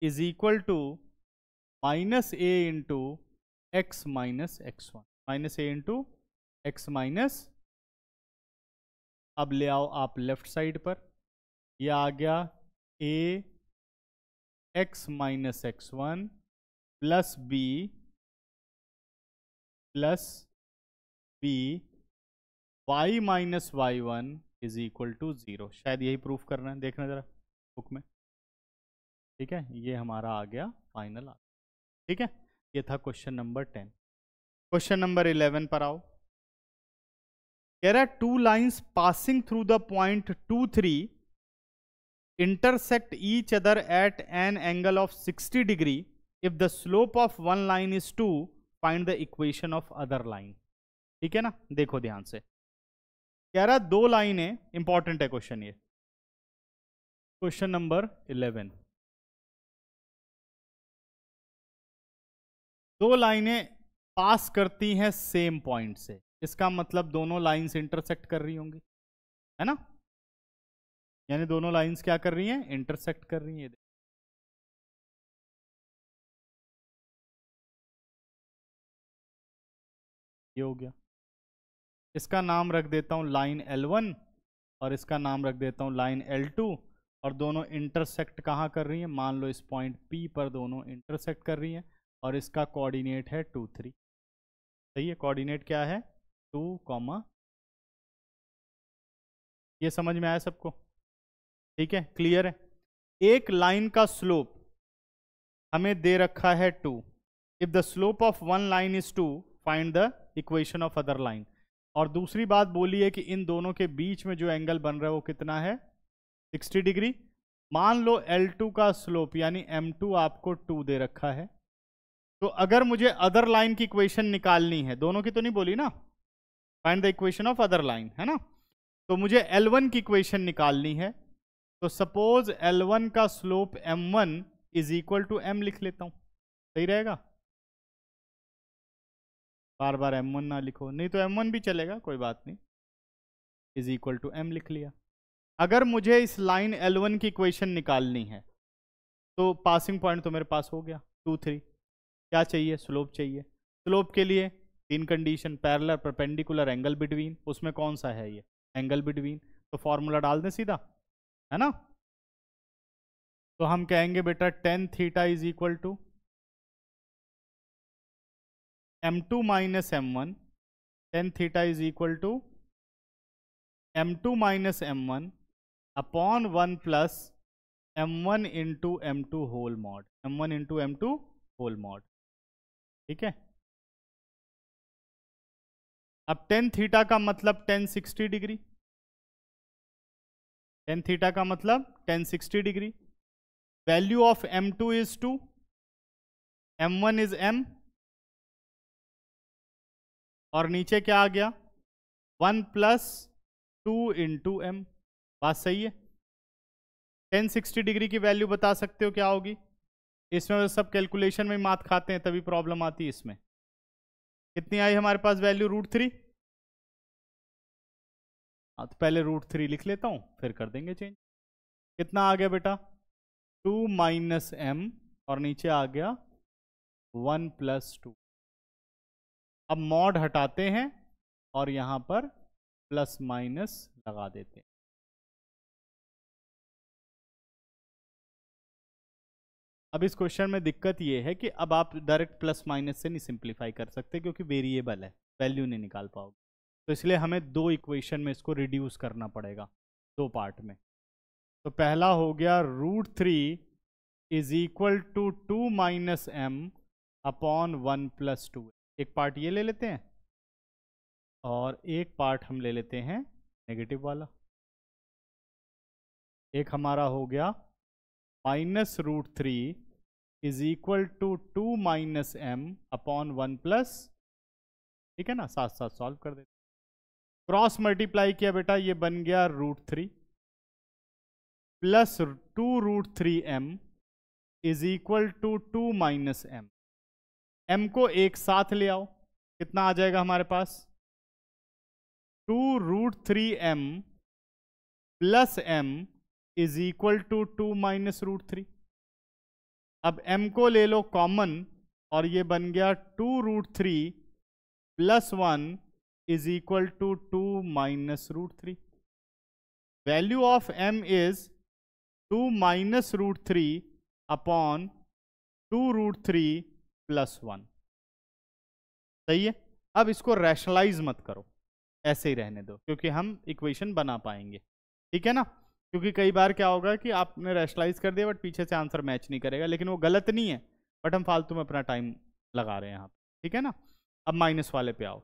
S1: is equal to -a into x minus x1, -a into x minus. अब ले आओ आप लेफ्ट साइड पर, यह आ गया a x minus x1 plus B plus B Y minus Y one is equal to 0। शायद यही proof करना है, देखना जरा बुक में। ठीक है, ये हमारा आ गया फाइनल। ठीक है, ये था क्वेश्चन नंबर 10। क्वेश्चन नंबर 11 पर आओ। कह रहा है 2 lines passing through the point 2, 3 intersect each other at an angle of 60 degree. If the slope of one line is 2, find the equation of other line. ठीक है ना, देखो ध्यान से। कह रहा 2 लाइनें, इंपॉर्टेंट है क्वेश्चन ये। क्वेश्चन नंबर 11, 2 लाइनें पास करती हैं सेम पॉइंट से, इसका मतलब दोनों लाइंस इंटरसेक्ट कर रही होंगी, है ना। यानी दोनों लाइंस क्या कर रही हैं, इंटरसेक्ट कर रही हैं। ये हो गया। इसका नाम रख देता हूं लाइन L1 और इसका नाम रख देता हूं लाइन L2, और दोनों इंटरसेक्ट कहाँ कर रही हैं, मान लो इस पॉइंट P पर दोनों इंटरसेक्ट कर रही हैं, और इसका कोऑर्डिनेट है 2, 3। सही है, कोऑर्डिनेट क्या है 2, ये समझ में आया सबको। ठीक है, क्लियर है। एक लाइन का स्लोप हमें दे रखा है 2। If the slope of one line is 2, find the equation of other line. और दूसरी बात बोली है कि इन दोनों के बीच में जो एंगल बन रहा है वो कितना है, 60 डिग्री। मान लो L2 का स्लोप यानी M2 आपको 2 दे रखा है, तो अगर मुझे अदर लाइन की इक्वेशन निकालनी है, दोनों की तो नहीं बोली ना, find the equation of other line, है ना, तो मुझे L1 की इक्वेशन निकालनी है। तो सपोज L1 का slope M1 is equal to M लिख लेता हूं, सही रहेगा। बार बार M1 ना लिखो, नहीं तो M1 भी चलेगा, कोई बात नहीं, इज इक्वल टू M लिख लिया। अगर मुझे इस लाइन L1 की इक्वेशन निकालनी है, तो पासिंग पॉइंट तो मेरे पास हो गया 2, 3। क्या चाहिए, स्लोप चाहिए। स्लोप के लिए 3 condition, parallel, perpendicular, angle between. उसमें कौन सा है ये, एंगल बिटवीन। तो फॉर्मूला डाल दें सीधा, है ना। तो हम कहेंगे बेटा tan theta is equal to M2 minus M1, tan theta is equal to M2 minus M1 upon 1 plus M1 into M2 whole mod, M1 into M2 whole mod. ठीक है, अब tan थीटा का मतलब tan 60 डिग्री, tan थीटा का मतलब tan 60 degree. Value of M2 is 2, M1 is M, और नीचे क्या आ गया 1 प्लस 2 इंटू M। बात सही है। tan 60 डिग्री की वैल्यू बता सकते हो क्या होगी, इसमें सब कैलकुलेशन में मात खाते हैं तभी प्रॉब्लम आती है। इसमें कितनी आई हमारे पास वैल्यू, √3। हाँ, तो पहले √3 लिख लेता हूं, फिर कर देंगे चेंज। कितना आ गया बेटा 2 माइनस M, और नीचे आ गया 1 प्लस 2। अब मॉड हटाते हैं और यहां पर प्लस माइनस लगा देते हैं। अब इस क्वेश्चन में दिक्कत ये है कि अब आप डायरेक्ट प्लस माइनस से नहीं सिंप्लीफाई कर सकते, क्योंकि वेरिएबल है, वैल्यू नहीं निकाल पाओगे। तो इसलिए हमें 2 इक्वेशन में इसको रिड्यूस करना पड़ेगा, 2 पार्ट में। तो पहला हो गया √3 is equal to 2 minus M upon 1 plus 2। एक पार्ट ये ले लेते हैं और एक पार्ट हम ले लेते हैं नेगेटिव वाला। एक हमारा हो गया minus √3 is equal to 2 minus M upon 1 plus, ठीक है ना, साथ साथ सॉल्व कर देते। क्रॉस मल्टीप्लाई किया बेटा, ये बन गया √3 plus 2√3M is equal to 2 minus M। M को एक साथ ले आओ, कितना आ जाएगा हमारे पास 2√3M plus M is equal to 2 minus √3। अब M को ले लो कॉमन, और ये बन गया 2√3 plus 1 is equal to 2 minus √3। Value of M is 2 minus √3 upon 2√3 +1। सही है। अब इसको रैशनलाइज मत करो, ऐसे ही रहने दो, क्योंकि हम इक्वेशन बना पाएंगे। ठीक है ना, क्योंकि कई बार क्या होगा कि आपने रैशनलाइज कर दिया बट पीछे से आंसर मैच नहीं करेगा, लेकिन वो गलत नहीं है, बट हम फालतू में अपना टाइम लगा रहे हैं यहाँ पे। ठीक है ना। अब माइनस वाले पे आओ।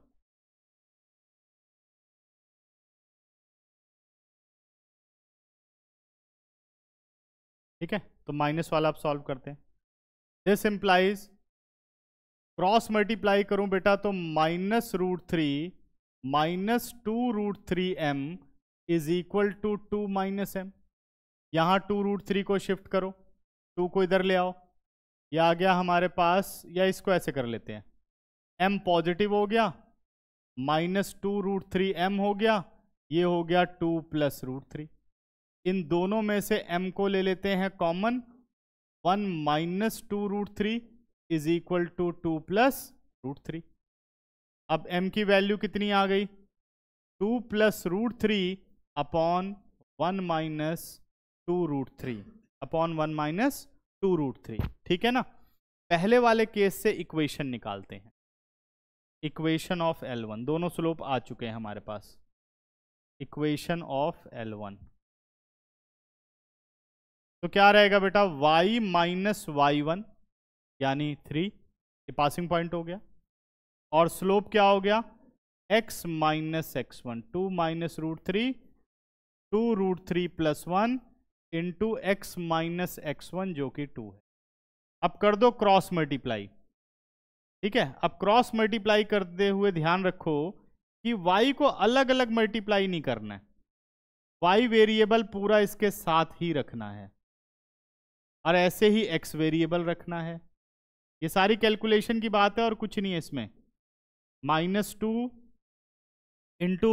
S1: ठीक है, तो माइनस वाला आप सॉल्व करते हैं। दिस इंप्लाइज, क्रॉस मल्टीप्लाई करूं बेटा तो -√3 -2√3m is equal to 2 - m। यहां 2√3 को शिफ्ट करो, 2 को इधर ले आओ, ये आ गया हमारे पास, या इसको ऐसे कर लेते हैं, m पॉजिटिव हो गया, -2√3m हो गया, ये हो गया 2 + √3। इन दोनों में से m को ले लेते हैं कॉमन, 1 - 2√3 इज इक्वल टू 2 + √3। अब m की वैल्यू कितनी आ गई, 2 + √3 अपॉन 1 - 2√3 अपॉन 1 - 2√3। ठीक है ना। पहले वाले केस से इक्वेशन निकालते हैं, इक्वेशन ऑफ L1, दोनों स्लोप आ चुके हैं हमारे पास। इक्वेशन ऑफ L1 तो क्या रहेगा बेटा, y - y1 यानी 3, ये पासिंग पॉइंट हो गया, और स्लोप क्या हो गया, x - x1, 2 - √3, 2√3 + 1 into x - x1 जो कि 2 है। अब कर दो क्रॉस मल्टीप्लाई। ठीक है, अब क्रॉस मल्टीप्लाई करते हुए ध्यान रखो कि y को अलग अलग मल्टीप्लाई नहीं करना है, y वेरिएबल पूरा इसके साथ ही रखना है, और ऐसे ही x वेरिएबल रखना है। ये सारी कैलकुलेशन की बात है और कुछ नहीं है इसमें। -2 इंटू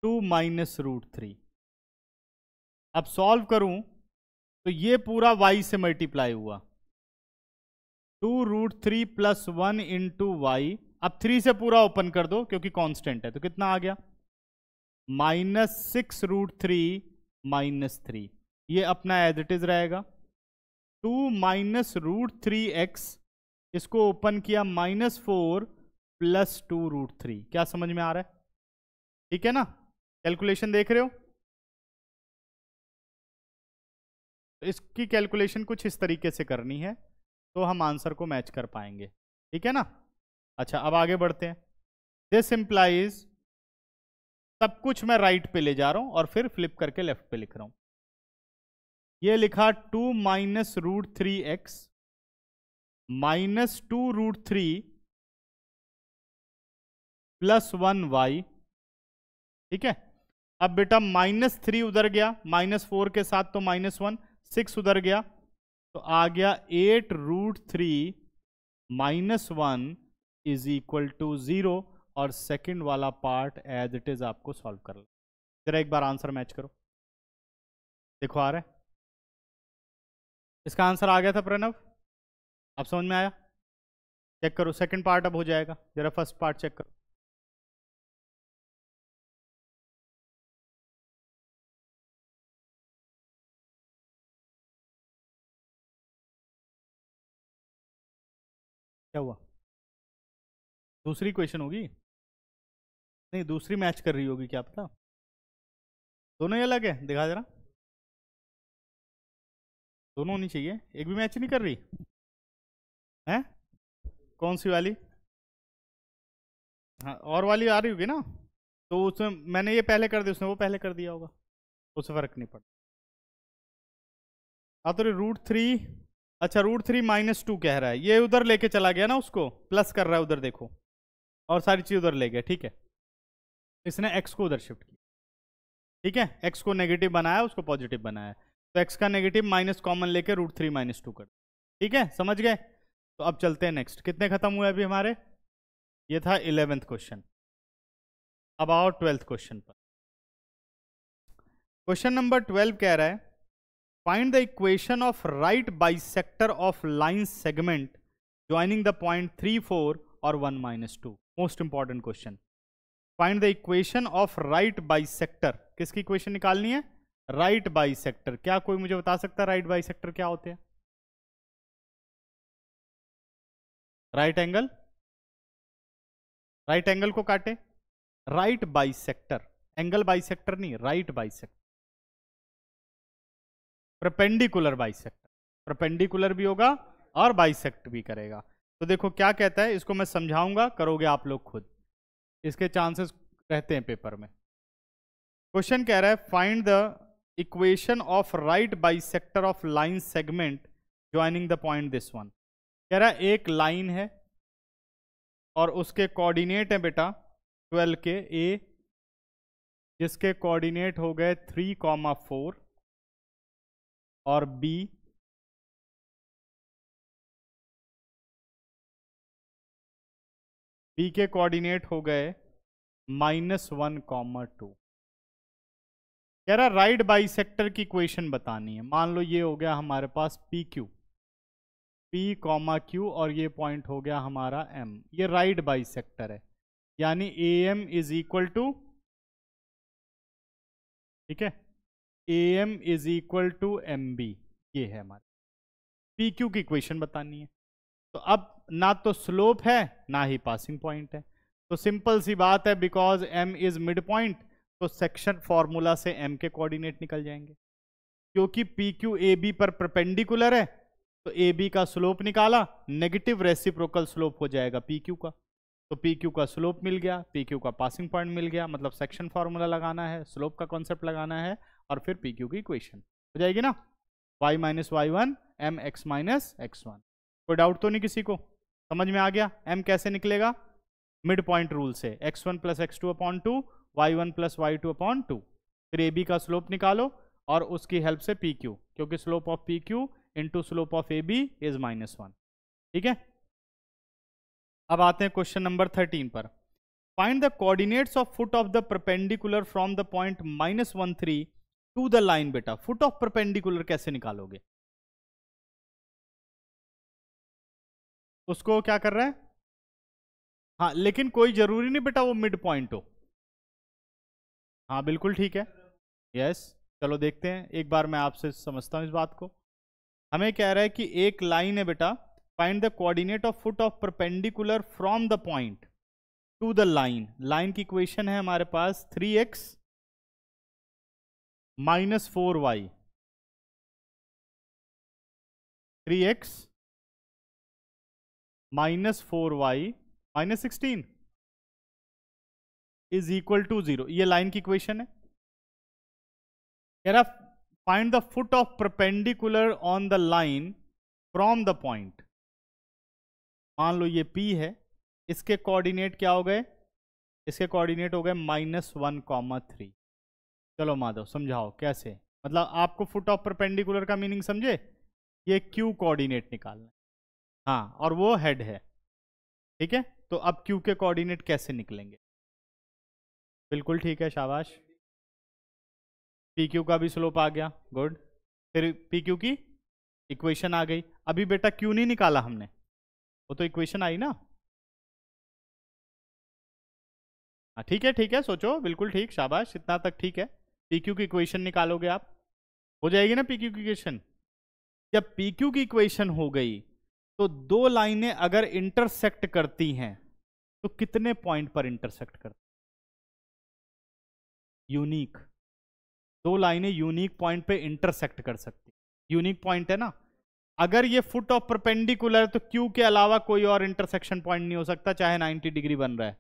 S1: 2 - √3। अब सॉल्व करूं तो ये पूरा y से मल्टीप्लाई हुआ, 2√3 + 1 इंटू वाई। अब 3 से पूरा ओपन कर दो क्योंकि कांस्टेंट है, तो कितना आ गया, -6√3 - 3। ये अपना एज इट इज रहेगा। 2 - √3x, इसको ओपन किया, -4 + 2√3। क्या समझ में आ रहा है? ठीक है ना, कैलकुलेशन देख रहे हो। तो इसकी कैलकुलेशन कुछ इस तरीके से करनी है तो हम आंसर को मैच कर पाएंगे। ठीक है ना। अच्छा, अब आगे बढ़ते हैं। दिस इंप्लाइज, सब कुछ मैं राइट पे ले जा रहा हूं और फिर फ्लिप करके लेफ्ट पे लिख रहा हूं। ये लिखा 2 - √3x -2√3 + 1y। ठीक है, अब बेटा -3 उधर गया, -4 के साथ तो -1, 6 उधर गया तो आ गया 8√3 - 1 इज इक्वल टू 0। और सेकंड वाला पार्ट एज इट इज आपको सॉल्व कर लो। जरा एक बार आंसर मैच करो, देखो आ रहा है। इसका आंसर आ गया था प्रणव, अब समझ में आया? चेक करो, सेकंड पार्ट अब हो जाएगा, जरा फर्स्ट पार्ट चेक करो। क्या हुआ? दूसरी क्वेश्चन होगी? नहीं, दूसरी मैच कर रही होगी, क्या पता। दोनों ही अलग है, दिखा जरा। दोनों होनी चाहिए, एक भी मैच नहीं कर रही है। कौन सी वाली? हाँ, और वाली आ रही होगी ना, तो उसमें मैंने ये पहले कर दिया, उसने वो पहले कर दिया होगा, उससे फर्क नहीं पड़ता। तो √3, अच्छा √3 - 2 कह रहा है, ये उधर लेके चला गया ना, उसको प्लस कर रहा है उधर, देखो, और सारी चीज उधर ले गया। ठीक है, इसने x को उधर शिफ्ट किया। ठीक है, x को नेगेटिव बनाया, उसको पॉजिटिव बनाया, तो x का नेगेटिव माइनस कॉमन लेके √3 - 2 कर। ठीक है, समझ गए। तो अब चलते हैं नेक्स्ट, कितने खत्म हुए अभी हमारे? ये था 11th क्वेश्चन। अब आओ 12th क्वेश्चन पर। क्वेश्चन नंबर 12 कह रहा है, find the equation of right bisector of line segment joining the point 3, 4 और 1 - 2। Most important question. Find the equation of right bisector, किसकी इक्वेशन निकालनी है? Right bisector. क्या कोई मुझे बता सकता है राइट बाइसेक्टर क्या होते हैं? राइट एंगल, राइट एंगल को काटे, राइट बाइसेक्टर, एंगल बाइसेक्टर नहीं, right bisector, perpendicular bisector, perpendicular भी होगा और बाइसेक्ट भी करेगा। तो देखो क्या कहता है, इसको मैं समझाऊंगा, करोगे आप लोग खुद, इसके चांसेस रहते हैं पेपर में। क्वेश्चन कह रहा है find the equation of right bisector of line segment joining the point this one. कह रहा है एक लाइन है और उसके कोऑर्डिनेट है बेटा 12 के ए, जिसके कोऑर्डिनेट हो गए 3,4 और बी के कोऑर्डिनेट हो गए -1,2। कह रहा राइट बाइसेक्टर की इक्वेशन बतानी है। मान लो ये हो गया हमारे पास पी क्यू, P, Q और ये पॉइंट हो गया हमारा M, ये राइट बाइसेक्टर है, यानी AM इज इक्वल टू, ठीक है, AM is equal to MB, ये है हमारे PQ की इक्वेशन बतानी है। तो अब ना तो स्लोप है ना ही पासिंग पॉइंट है, तो सिंपल सी बात है, because M is mid point, तो सेक्शन फॉर्मूला से M के कोऑर्डिनेट निकल जाएंगे। क्योंकि PQ AB पर परपेंडिकुलर है तो AB का स्लोप निकाला, नेगेटिव रेसिप्रोकल स्लोप हो जाएगा PQ का, तो PQ का स्लोप मिल गया, PQ का पासिंग पॉइंट मिल गया, मतलब सेक्शन फॉर्मूला लगाना है, स्लोप का कॉन्सेप्ट लगाना है और फिर PQ की इक्वेशन हो जाएगी ना, y minus y1 m x minus x1। कोई डाउट तो नहीं किसी को, समझ में आ गया? m कैसे निकलेगा? मिड पॉइंट रूल से, x1 plus x2 upon 2, y1 plus y2 upon 2, फिर AB का स्लोप निकालो और उसकी हेल्प से PQ, क्योंकि slope of PQ into slope of AB is -1। ठीक है, अब आते हैं क्वेश्चन नंबर 13 पर। Find the coordinates of foot of the perpendicular from the point -1,3 to the line. बेटा फुट ऑफ परपेंडिकुलर कैसे निकालोगे? उसको क्या कर रहा है? हाँ, लेकिन कोई जरूरी नहीं बेटा वो मिड पॉइंट हो। हाँ बिल्कुल ठीक है, यस। चलो देखते हैं, एक बार मैं आपसे समझता हूं इस बात को। हमें कह रहा है कि एक लाइन है बेटा, find the coordinate of foot of perpendicular from the point to the line. Line की इक्वेशन है हमारे पास 3x minus 4y, 3x minus 4y minus 16 is equal to 0। ये लाइन की इक्वेशन है। कह रहा find the foot of perpendicular on the line from the point. मान लो ये P है, इसके कोऑर्डिनेट क्या हो गए? इसके कोऑर्डिनेट हो गए -1,3। चलो माधव समझाओ कैसे, मतलब आपको फुट ऑफ परपेंडिकुलर का मीनिंग समझे? ये Q कोऑर्डिनेट निकालना, हाँ, और वो हेड है। ठीक है, तो अब Q के कोऑर्डिनेट कैसे निकलेंगे? बिल्कुल ठीक है, शाबाश। PQ का भी स्लोप आ गया, गुड। फिर PQ की इक्वेशन आ गई। अभी बेटा Q नहीं निकाला हमने, वो तो इक्वेशन आई ना। हाँ ठीक है सोचो, बिल्कुल ठीक, शाबाश, इतना तक ठीक है। PQ की इक्वेशन निकालोगे आप, हो जाएगी ना PQ की इक्वेशन। जब PQ की इक्वेशन हो गई तो दो लाइनें अगर इंटरसेक्ट करती हैं तो कितने पॉइंट पर इंटरसेक्ट करती? यूनिक। दो लाइनें यूनिक पॉइंट पे इंटरसेक्ट कर सकती, यूनिक पॉइंट है ना। अगर ये फुट ऑफ परपेंडिकुलर तो Q के अलावा कोई और इंटरसेक्शन पॉइंट नहीं हो सकता, चाहे 90 डिग्री बन रहा है।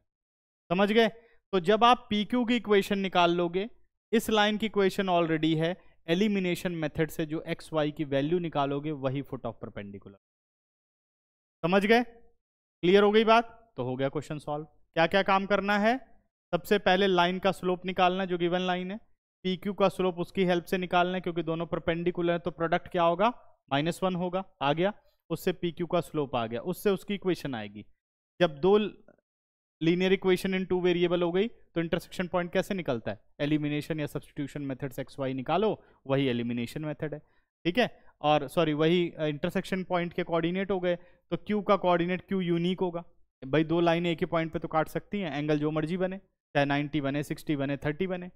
S1: समझ गए? तो जब आप PQ की इक्वेशन निकाल लोगे, इस लाइन की इक्वेशन ऑलरेडी है, एलिमिनेशन मेथड से जो एक्स वाई की वैल्यू निकालोगे वही फुट ऑफ परपेंडिकुलर। समझ गए? क्लियर हो गई बात? तो हो गया क्वेश्चन सॉल्व। क्या क्या काम करना है? सबसे पहले लाइन का स्लोप निकालना जो गिवन लाइन है, PQ का स्लोप उसकी हेल्प से निकालना है, क्योंकि दोनों परपेंडिकुलर है तो प्रोडक्ट क्या होगा? -1 होगा। आ गया, उससे PQ का स्लोप आ गया, उससे उसकी इक्वेशन आएगी। जब दो लीनियर इक्वेशन इन 2 वेरिएबल हो गई तो इंटरसेक्शन पॉइंट कैसे निकलता है? एलिमिनेशन या सब्स्टिट्यूशन मेथड से एक्स वाई निकालो, वही एलिमिनेशन मेथड है। ठीक है, और सॉरी वही इंटरसेक्शन पॉइंट के कोऑर्डिनेट हो गए, तो Q का कोऑर्डिनेट Q यूनिक होगा। भाई दो लाइनें एक ही पॉइंट पे तो काट सकती हैं, एंगल जो मर्जी बने, चाहे 90 बने, 60 बने, 30 बने।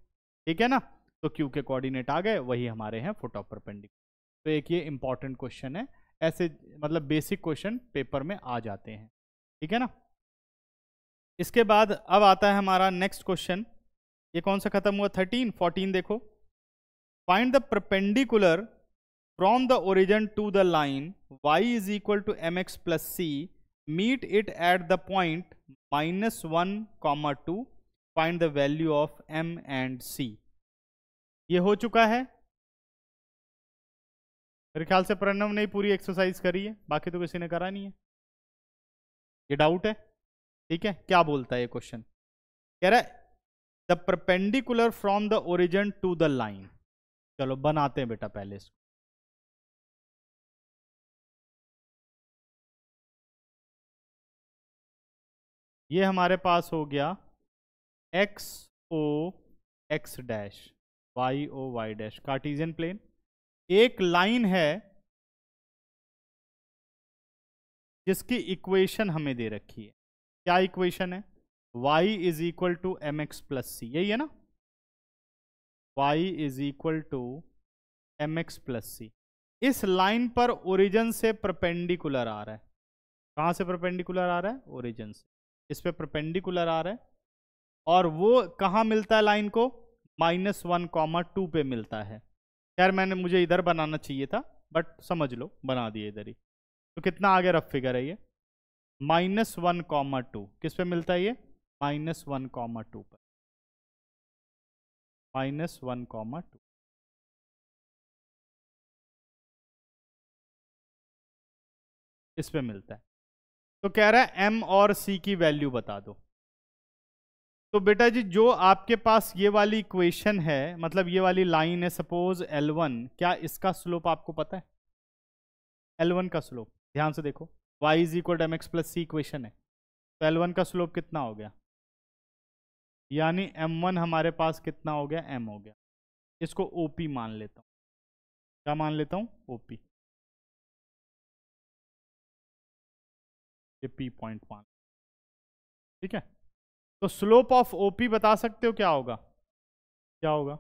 S1: ठीक है ना, तो Q के कोऑर्डिनेट आ गए, वही हमारे हैं फुट ऑफ परपेंडिकुलर। तो एक ये इंपॉर्टेंट क्वेश्चन है, ऐसे मतलब बेसिक क्वेश्चन पेपर में आ जाते हैं। ठीक है ना। इसके बाद अब आता है हमारा नेक्स्ट क्वेश्चन। ये कौन सा खत्म हुआ? 13, 14 देखो। Find the perpendicular from the origin to the line y is equal to mx plus C, meet it at the point -1, 2, find the value of m and c। ये हो चुका है मेरे ख्याल से। प्रणव ने पूरी एक्सरसाइज करी है, बाकी तो किसी ने करा नहीं है। ये डाउट है? ठीक है, क्या बोलता है ये क्वेश्चन? कह रहा है the perpendicular from the origin to the line. चलो बनाते हैं बेटा पहले इसको। ये हमारे पास हो गया x o x dash, y o y dash, Cartesian plane. एक लाइन है जिसकी इक्वेशन हमें दे रखी है। क्या इक्वेशन है? y is equal to m x plus c, यही है ना। y is equal to m x plus c. इस लाइन पर ओरिजिन से परपेंडिकुलर आ रहा है। कहाँ से परपेंडिकुलर आ रहा है? ओरिजिन से। इस पे परपेंडिकुलर आ रहा है, और वो कहाँ मिलता है लाइन को? -1, 2 पे मिलता है। यार मुझे इधर बनाना चाहिए था, बट समझ लो बना दिए इधर ही। तो कितना आगे रफ फिगर है ये? -1, 2। किस पे मिलता है ये? -1, 2 पर। -1, 2 इस पे मिलता है। तो कह रहा है m और c की वैल्यू बता दो। तो बेटा जी जो आपके पास ये वाली इक्वेशन है, मतलब ये वाली लाइन है, सपोज L1, क्या इसका स्लोप आपको पता है? L1 का स्लोप ध्यान से देखो, y is equal to mx plus C equation है। तो L1 का स्लोप कितना हो गया? यानी M1 हमारे पास कितना हो गया? m हो गया। इसको OP मान लेता हूँ। क्या मान लेता हूँ? OP। ये P पॉइंट मान, ठीक है। तो स्लोप ऑफ OP बता सकते हो क्या होगा? क्या होगा?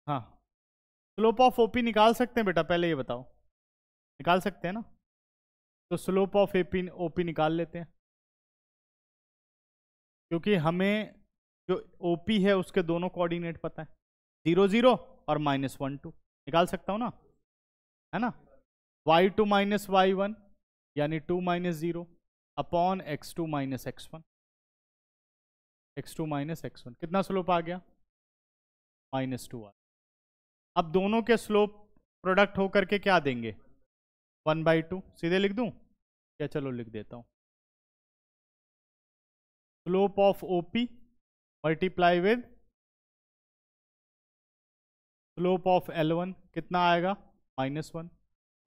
S1: हाँ, स्लोप ऑफ OP निकाल सकते हैं बेटा, पहले ये बताओ। निकाल सकते हैं ना? तो स्लोप ऑफ OP निकाल लेते हैं, क्योंकि हमें जो OP है उसके दोनों कोऑर्डिनेट पता है, 0, 0 और -1, 2। निकाल सकता हूँ ना, है ना। y2 माइनस y1 यानी 2 - 0 upon x2 - x1। x2 - x1 कितना स्लोप आ गया? -2 आ। अब दोनों के स्लोप प्रोडक्ट होकर के क्या देंगे? 1/2। सीधे लिख दूं क्या? चलो लिख देता हूं। Slope of OP multiply with slope of L1 कितना आएगा? -1।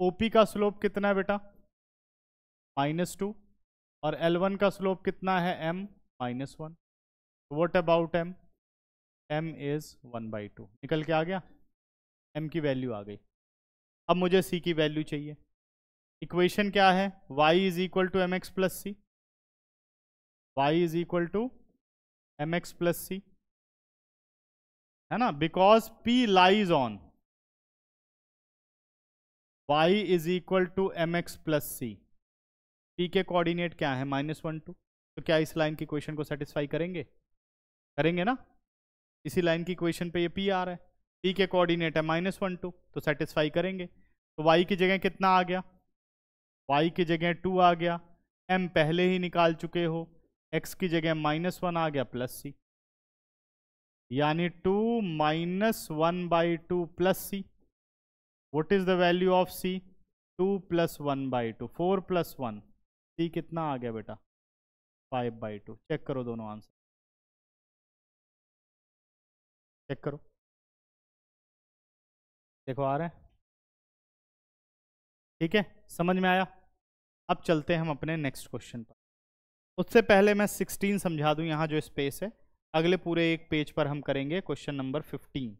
S1: OP का स्लोप कितना है बेटा? -2। और L1 का स्लोप कितना है? m -1। What about m? m is 1/2। निकल के आ गया, m की वैल्यू आ गई। अब मुझे c की वैल्यू चाहिए। इक्वेशन क्या है? y is equal to m x plus c. y is equal to m x plus c, है ना, because p lies on y is equal to m x plus c. p के coordinate क्या है? -1, 2। तो क्या इस लाइन की equation को सेटिस्फाई करेंगे? करेंगे ना। इसी लाइन की इक्वेशन पे ये p आ रहा है, p के कोऑर्डिनेट है -1, 2, तो सेटिस्फाई करेंगे। तो y की जगह कितना आ गया? y की जगह 2 आ गया। m पहले ही निकाल चुके हो, x की जगह -1 आ गया प्लस सी, यानी 2 - 1/2 plus C. What is the value of c? 2 + 1/2, 4 + 1। c कितना आ गया बेटा? 5/2। चेक करो दोनों आंसर, चेक करो, देखो आ रहा है। ठीक है, समझ में आया? अब चलते हैं हम अपने नेक्स्ट क्वेश्चन पर। उससे पहले मैं 16 समझा दूं, यहाँ जो स्पेस है। अगले पूरे एक पेज पर हम करेंगे क्वेश्चन नंबर 15।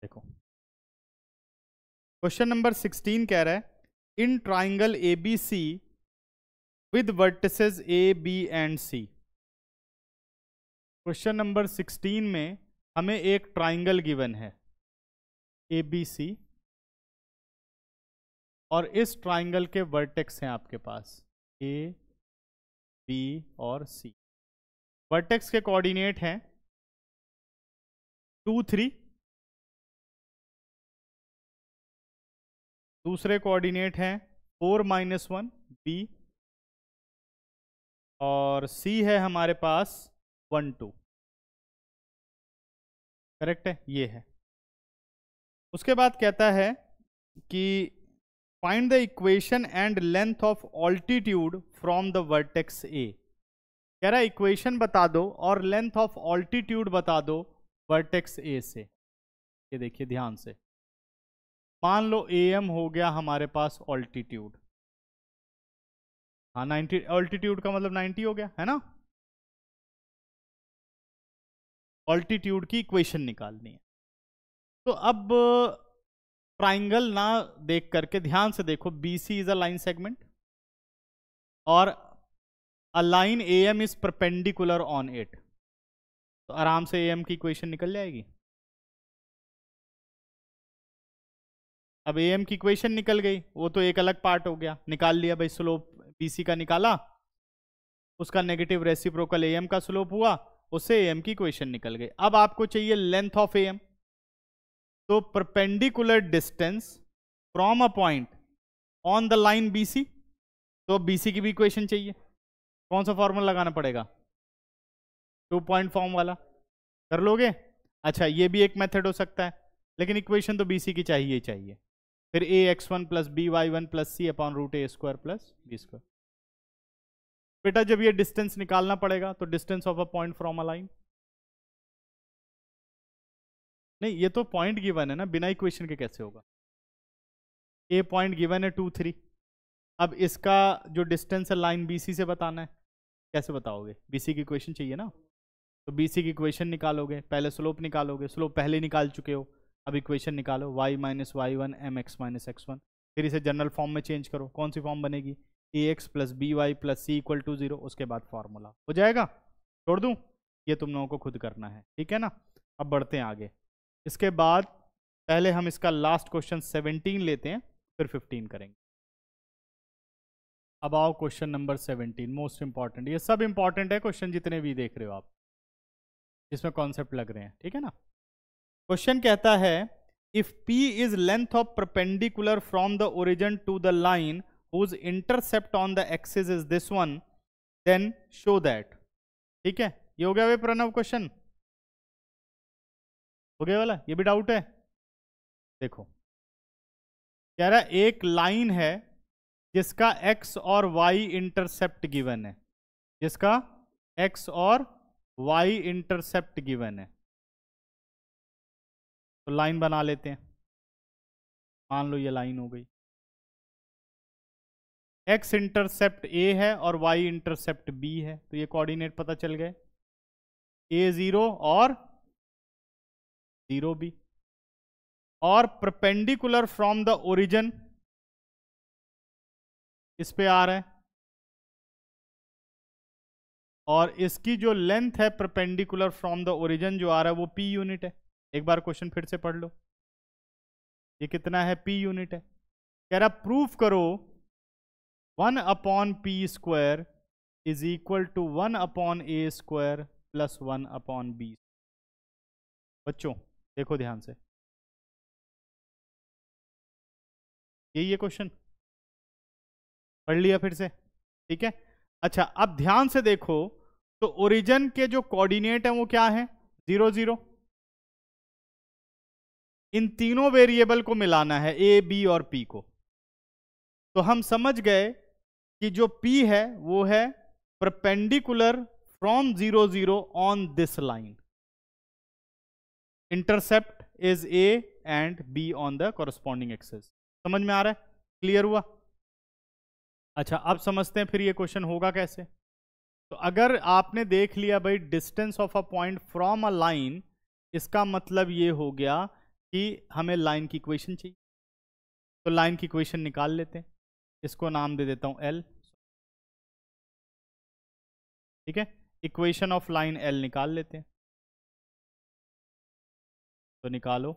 S1: देखो क्वेश्चन नंबर 16 कह रहा है in triangle ABC with vertices A, B and C, question number 16 में हमें एक ट्राइंगल गिवन है ABC और इस ट्राइंगल के वर्टेक्स हैं आपके पास A, B और C। वर्टेक्स के कोऑर्डिनेट हैं 2, 3, दूसरे कोऑर्डिनेट हैं 4, -1 B और C है हमारे पास 1, 2। करेक्ट है, ये है। उसके बाद कहता है कि find the equation and length of altitude from the vertex ए। कह रहा है इक्वेशन बता दो और लेंथ ऑफ ऑल्टीट्यूड बता दो वर्टेक्स ए से। ये देखिए ध्यान से, मान लो AM हो गया हमारे पास ऑल्टीट्यूड। हाँ 90, ऑल्टीट्यूड का मतलब 90 हो गया है ना। ऑल्टीट्यूड की इक्वेशन निकालनी है। तो अब ट्राइंगल ना देख करके ध्यान से देखो, BC is a line segment और a line AM is perpendicular on it. तो आराम से AM की इक्वेशन निकल जाएगी। अब AM की इक्वेशन निकल गई, वो तो एक अलग पार्ट हो गया, निकाल लिया भाई। स्लोप BC का निकाला, उसका नेगेटिव रेसिप्रोकल AM का स्लोप हुआ, उससे AM की इक्वेशन निकल गई। अब आपको चाहिए लेंथ ऑफ AM। तो perpendicular distance from a point on the line BC, तो BC की भी इक्वेशन चाहिए। कौन सा फॉर्मूला लगाना पड़ेगा? 2 पॉइंट फॉर्म वाला। कर लोगे? अच्छा, ये भी एक मेथड हो सकता है, लेकिन इक्वेशन तो BC की चाहिए ही चाहिए। फिर AX1 + BY1 + C/√A² + B²। बेटा जब ये डिस्टेंस निकालना पड़ेगा तो distance of a point from a line. नहीं, ये तो पॉइंट गिवन है ना, बिना इक्वेशन के कैसे होगा? A पॉइंट गिवन है 2, 3। अब इसका जो डिस्टेंस है लाइन BC से बताना है, कैसे बताओगे? BC की इक्वेशन चाहिए ना। तो BC की इक्वेशन निकालोगे, पहले स्लोप निकालोगे, स्लोप पहले निकाल चुके हो, अब इक्वेशन निकालो y - y1 mx - x1। फिर इसे जनरल फॉर्म में चेंज करो। कौन सी फॉर्म बनेगी? AX + BY + C = 0। उसके बाद फॉर्मूला हो जाएगा। छोड़ दूं? ये तुम लोगों को खुद करना है, ठीक है ना। अब बढ़ते हैं आगे। इसके बाद पहले हम इसका लास्ट क्वेश्चन 17 लेते हैं, फिर 15 करेंगे। अब आओ क्वेश्चन नंबर 17, मोस्ट इंपॉर्टेंट। ये सब इंपॉर्टेंट है क्वेश्चन जितने भी देख रहे हो आप, जिसमें कॉन्सेप्ट लग रहे हैं, ठीक है ना। क्वेश्चन कहता है if P is length of perpendicular from the origin to the line whose intercept on the axis is this one, then show that। ठीक है, ये हो गया वे प्रणव क्वेश्चन, हो गया वाला। ये भी डाउट है? देखो कह रहा है एक लाइन है जिसका x और y इंटरसेप्ट गिवन है, जिसका x और y इंटरसेप्ट गिवन है। तो लाइन बना लेते हैं। मान लो ये लाइन हो गई, x इंटरसेप्ट A है और y इंटरसेप्ट B है, तो ये कोऑर्डिनेट पता चल गए, A0 और 0B। और परपेंडिकुलर फ्रॉम द ओरिजिन इस पे आ रहा है, और इसकी जो लेंथ है परपेंडिकुलर फ्रॉम द ओरिजिन जो आ रहा है वो P यूनिट है। एक बार क्वेश्चन फिर से पढ़ लो, ये कितना है? P यूनिट है। कह रहा प्रूफ करो 1/P² is equal to 1/A² + 1/B। बच्चों देखो ध्यान से, यही है क्वेश्चन, पढ़ लिया फिर से, ठीक है। अच्छा अब ध्यान से देखो, तो ओरिजिन के जो कोऑर्डिनेट है वो क्या है? 0, 0। इन तीनों वेरिएबल को मिलाना है, A, B और P को। तो हम समझ गए कि जो P है वो है perpendicular from 0, 0 on this line. Intercept is A and B on the corresponding axis. समझ में आ रहा है? क्लियर हुआ? अच्छा अब समझते हैं फिर ये क्वेश्चन होगा कैसे। तो अगर आपने देख लिया भाई distance of a point from a line, इसका मतलब ये हो गया कि हमें लाइन की इक्वेशन चाहिए। तो लाइन की इक्वेशन निकाल लेते हैं, इसको नाम दे देता हूं L, ठीक है। इक्वेशन ऑफ लाइन एल निकाल लेते हैं। तो निकालो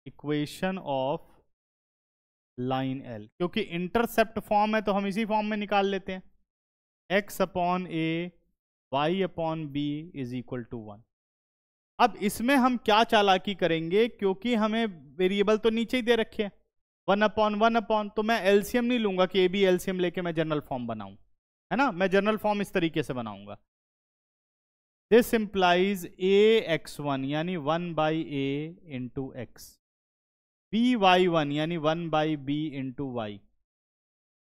S1: इक्वेशन ऑफ लाइन एल, क्योंकि इंटरसेप्ट फॉर्म है तो हम इसी फॉर्म में निकाल लेते हैं। x upon A Y upon B is equal to 1। अब इसमें हम क्या चालाकी करेंगे, क्योंकि हमें वेरिएबल तो नीचे ही दे रखे हैं 1/1, तो मैं एलसीएम नहीं लूंगा कि ए बी एलसीएम लेके मैं जनरल फॉर्म बनाऊं, है ना। मैं जनरल फॉर्म इस तरीके से बनाऊंगा, दिस इंप्लाइज ए x1 यानी 1/a इंटू एक्स, by1 यानी 1/b इंटू वाई,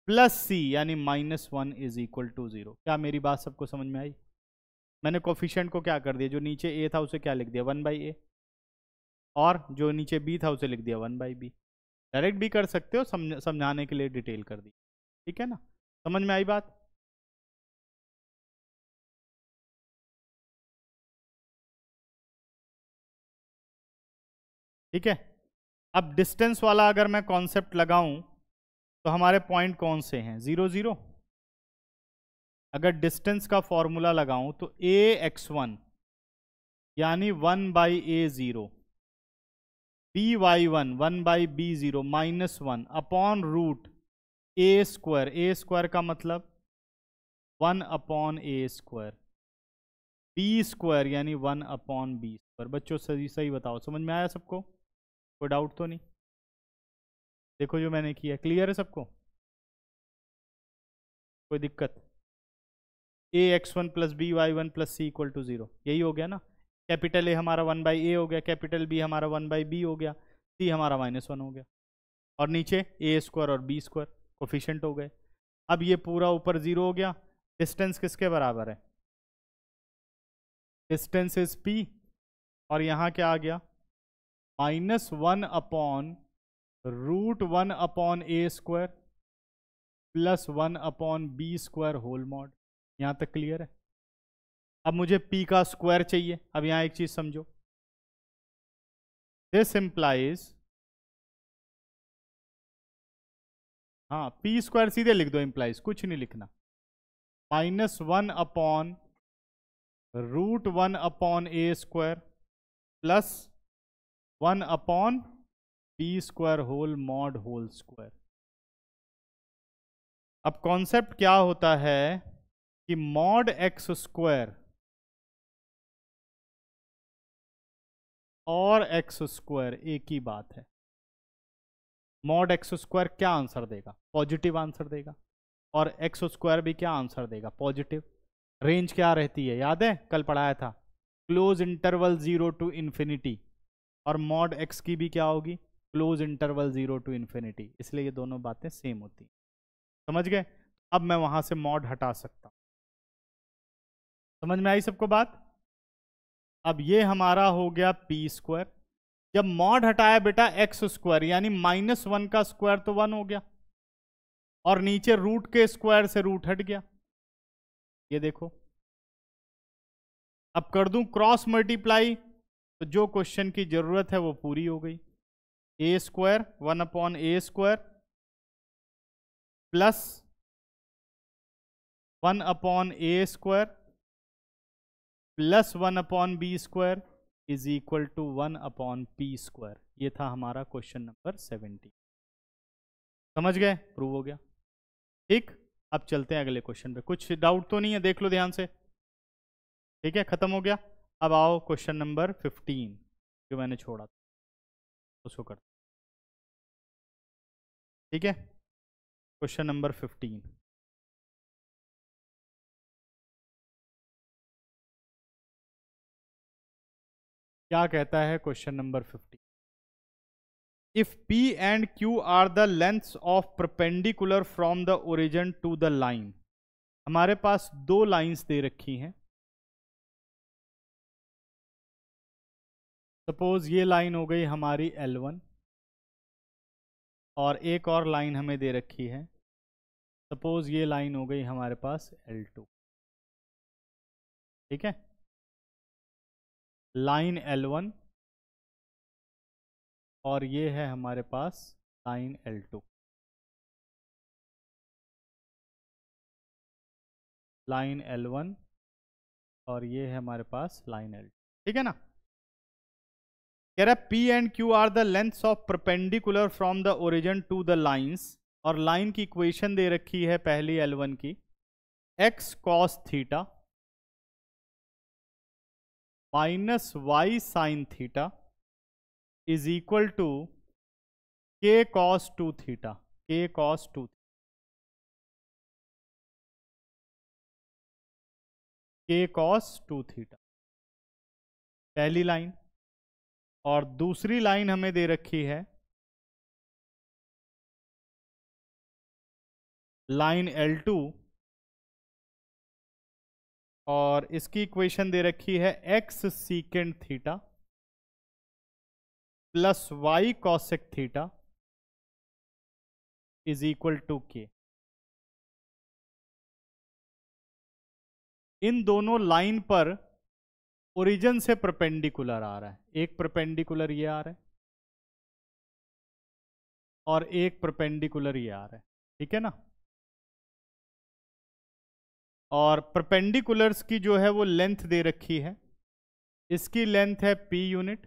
S1: प्लस सी यानी -1 इज इक्वल टू 0। क्या मेरी बात सबको समझ में आई? मैंने कोफिशिएंट को क्या कर दिया, जो नीचे a था उसे क्या लिख दिया 1/a, और जो नीचे b था उसे लिख दिया 1/b। डायरेक्ट भी कर सकते हो, समझाने के लिए डिटेल कर दी, ठीक है ना। समझ में आई बात? ठीक है। अब डिस्टेंस वाला अगर मैं कॉन्सेप्ट लगाऊं तो हमारे पॉइंट कौन से हैं, 0 0। अगर डिस्टेंस का फॉर्मूला लगाऊं तो a(x1) यानी 1/a0, by1 1/b0 -1 upon root a², a² का मतलब 1/a², b² यानी 1/b²। बच्चों सही सही बताओ, समझ में आया सबको? कोई डाउट तो नहीं? देखो जो मैंने किया क्लियर है सबको, कोई दिक्कत? a(x1) plus by1 plus c equal to 0, यही हो गया ना। कैपिटल ए हमारा 1/a हो गया, कैपिटल बी हमारा 1/b हो गया, c हमारा -1 हो गया, और नीचे a² और b² कोफिशिएंट हो गए। अब ये पूरा ऊपर 0 हो गया। डिस्टेंस किसके बराबर है? डिस्टेंस इज p, और यहाँ क्या आ गया -1 upon root 1/a² plus 1/b² whole mod. यहाँ तक क्लियर है? अब मुझे p का स्क्वायर चाहिए। अब यहाँ एक चीज समझो, दिस इंप्लाइज, हाँ p² सीधे लिख दो, इंप्लाइज कुछ नहीं लिखना, -1 upon root 1/a² plus 1/b² whole mod whole square. अब कॉन्सेप्ट क्या होता है कि मॉड x² और x² एक ही बात है। मॉड x² क्या आंसर देगा? पॉजिटिव आंसर देगा, और x² भी क्या आंसर देगा? पॉजिटिव। रेंज क्या रहती है, याद है कल पढ़ाया था, क्लोज इंटरवल 0 टू इन्फिनिटी, और मॉड x की भी क्या होगी? Close interval 0 to infinity. इसलिए ये दोनों बातें सेम होती हैं, समझ गए? अब मैं वहां से मॉड हटा सकता हूं। समझ में आई सबको बात? अब ये हमारा हो गया p²। जब मॉड हटाया बेटा x² यानी -1 का स्क्वायर तो 1 हो गया, और नीचे रूट के स्क्वायर से रूट हट गया। ये देखो, अब कर दूं क्रॉस मल्टीप्लाई तो जो क्वेश्चन की जरूरत है वो पूरी हो गई। a² 1/a² plus 1/a² plus 1/b² is equal to 1/p²। ये था हमारा क्वेश्चन नंबर 70। समझ गए? प्रूव हो गया। ठीक, अब चलते हैं अगले क्वेश्चन पे। कुछ डाउट तो नहीं है? देख लो ध्यान से। ठीक है, खत्म हो गया। अब आओ क्वेश्चन नंबर 15 जो मैंने छोड़ा था उसको कर। ठीक है, क्वेश्चन नंबर 15 क्या कहता है? Question number 15, if P and Q are the lengths of perpendicular from the origin to the line। हमारे पास दो लाइंस दे रखी हैं। सपोज ये लाइन हो गई हमारी L1, और एक और लाइन हमें दे रखी है, सपोज ये लाइन हो गई हमारे पास L2। ठीक है, लाइन L1 और ये है हमारे पास लाइन L2। लाइन L1 और ये है हमारे पास लाइन एल, ठीक है ना। कह रहा है P and Q are the lengths of perpendicular from the origin to the lines, और लाइन की इक्वेशन दे रखी है पहली L1 की, x cos theta minus y sin theta is equal to k cos 2 theta, k cos 2, k cos 2 theta पहली लाइन। और दूसरी लाइन हमें दे रखी है लाइन L2, और इसकी इक्वेशन दे रखी है x secant theta plus y cosec theta is equal to k। इन दोनों लाइन पर ओरिजिन से परपेंडिकुलर आ रहा है, एक परपेंडिकुलर ये आ रहा है और एक परपेंडिकुलर ये आ रहा है, ठीक है ना। और परपेंडिकुलर्स की जो है वो लेंथ दे रखी है, इसकी लेंथ है p यूनिट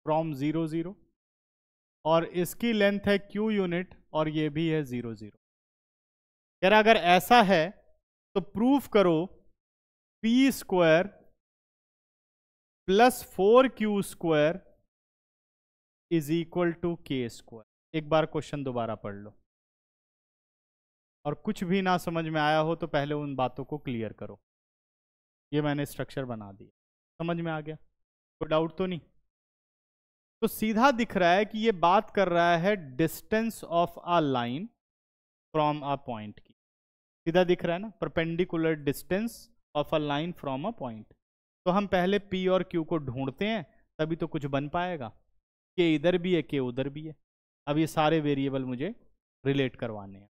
S1: फ्रॉम 0 0, और इसकी लेंथ है q यूनिट, और ये भी है 0 0। यार अगर ऐसा है तो प्रूफ करो p square plus 4q square is equal to k square. एक बार क्वेश्चन दोबारा पढ़ लो, और कुछ भी ना समझ में आया हो तो पहले उन बातों को क्लियर करो। ये मैंने स्ट्रक्चर बना दिया, समझ में आ गया, कोई डाउट तो नहीं। तो सीधा दिख रहा है कि ये बात कर रहा है distance of a line from a point की, सीधा दिख रहा है ना, perpendicular distance of a line from a point. तो हम पहले P और Q को ढूंढते हैं, तभी तो कुछ बन पाएगा। K इधर भी है, K उधर भी है। अब ये सारे वेरिएबल मुझे रिलेट करवाने हैं,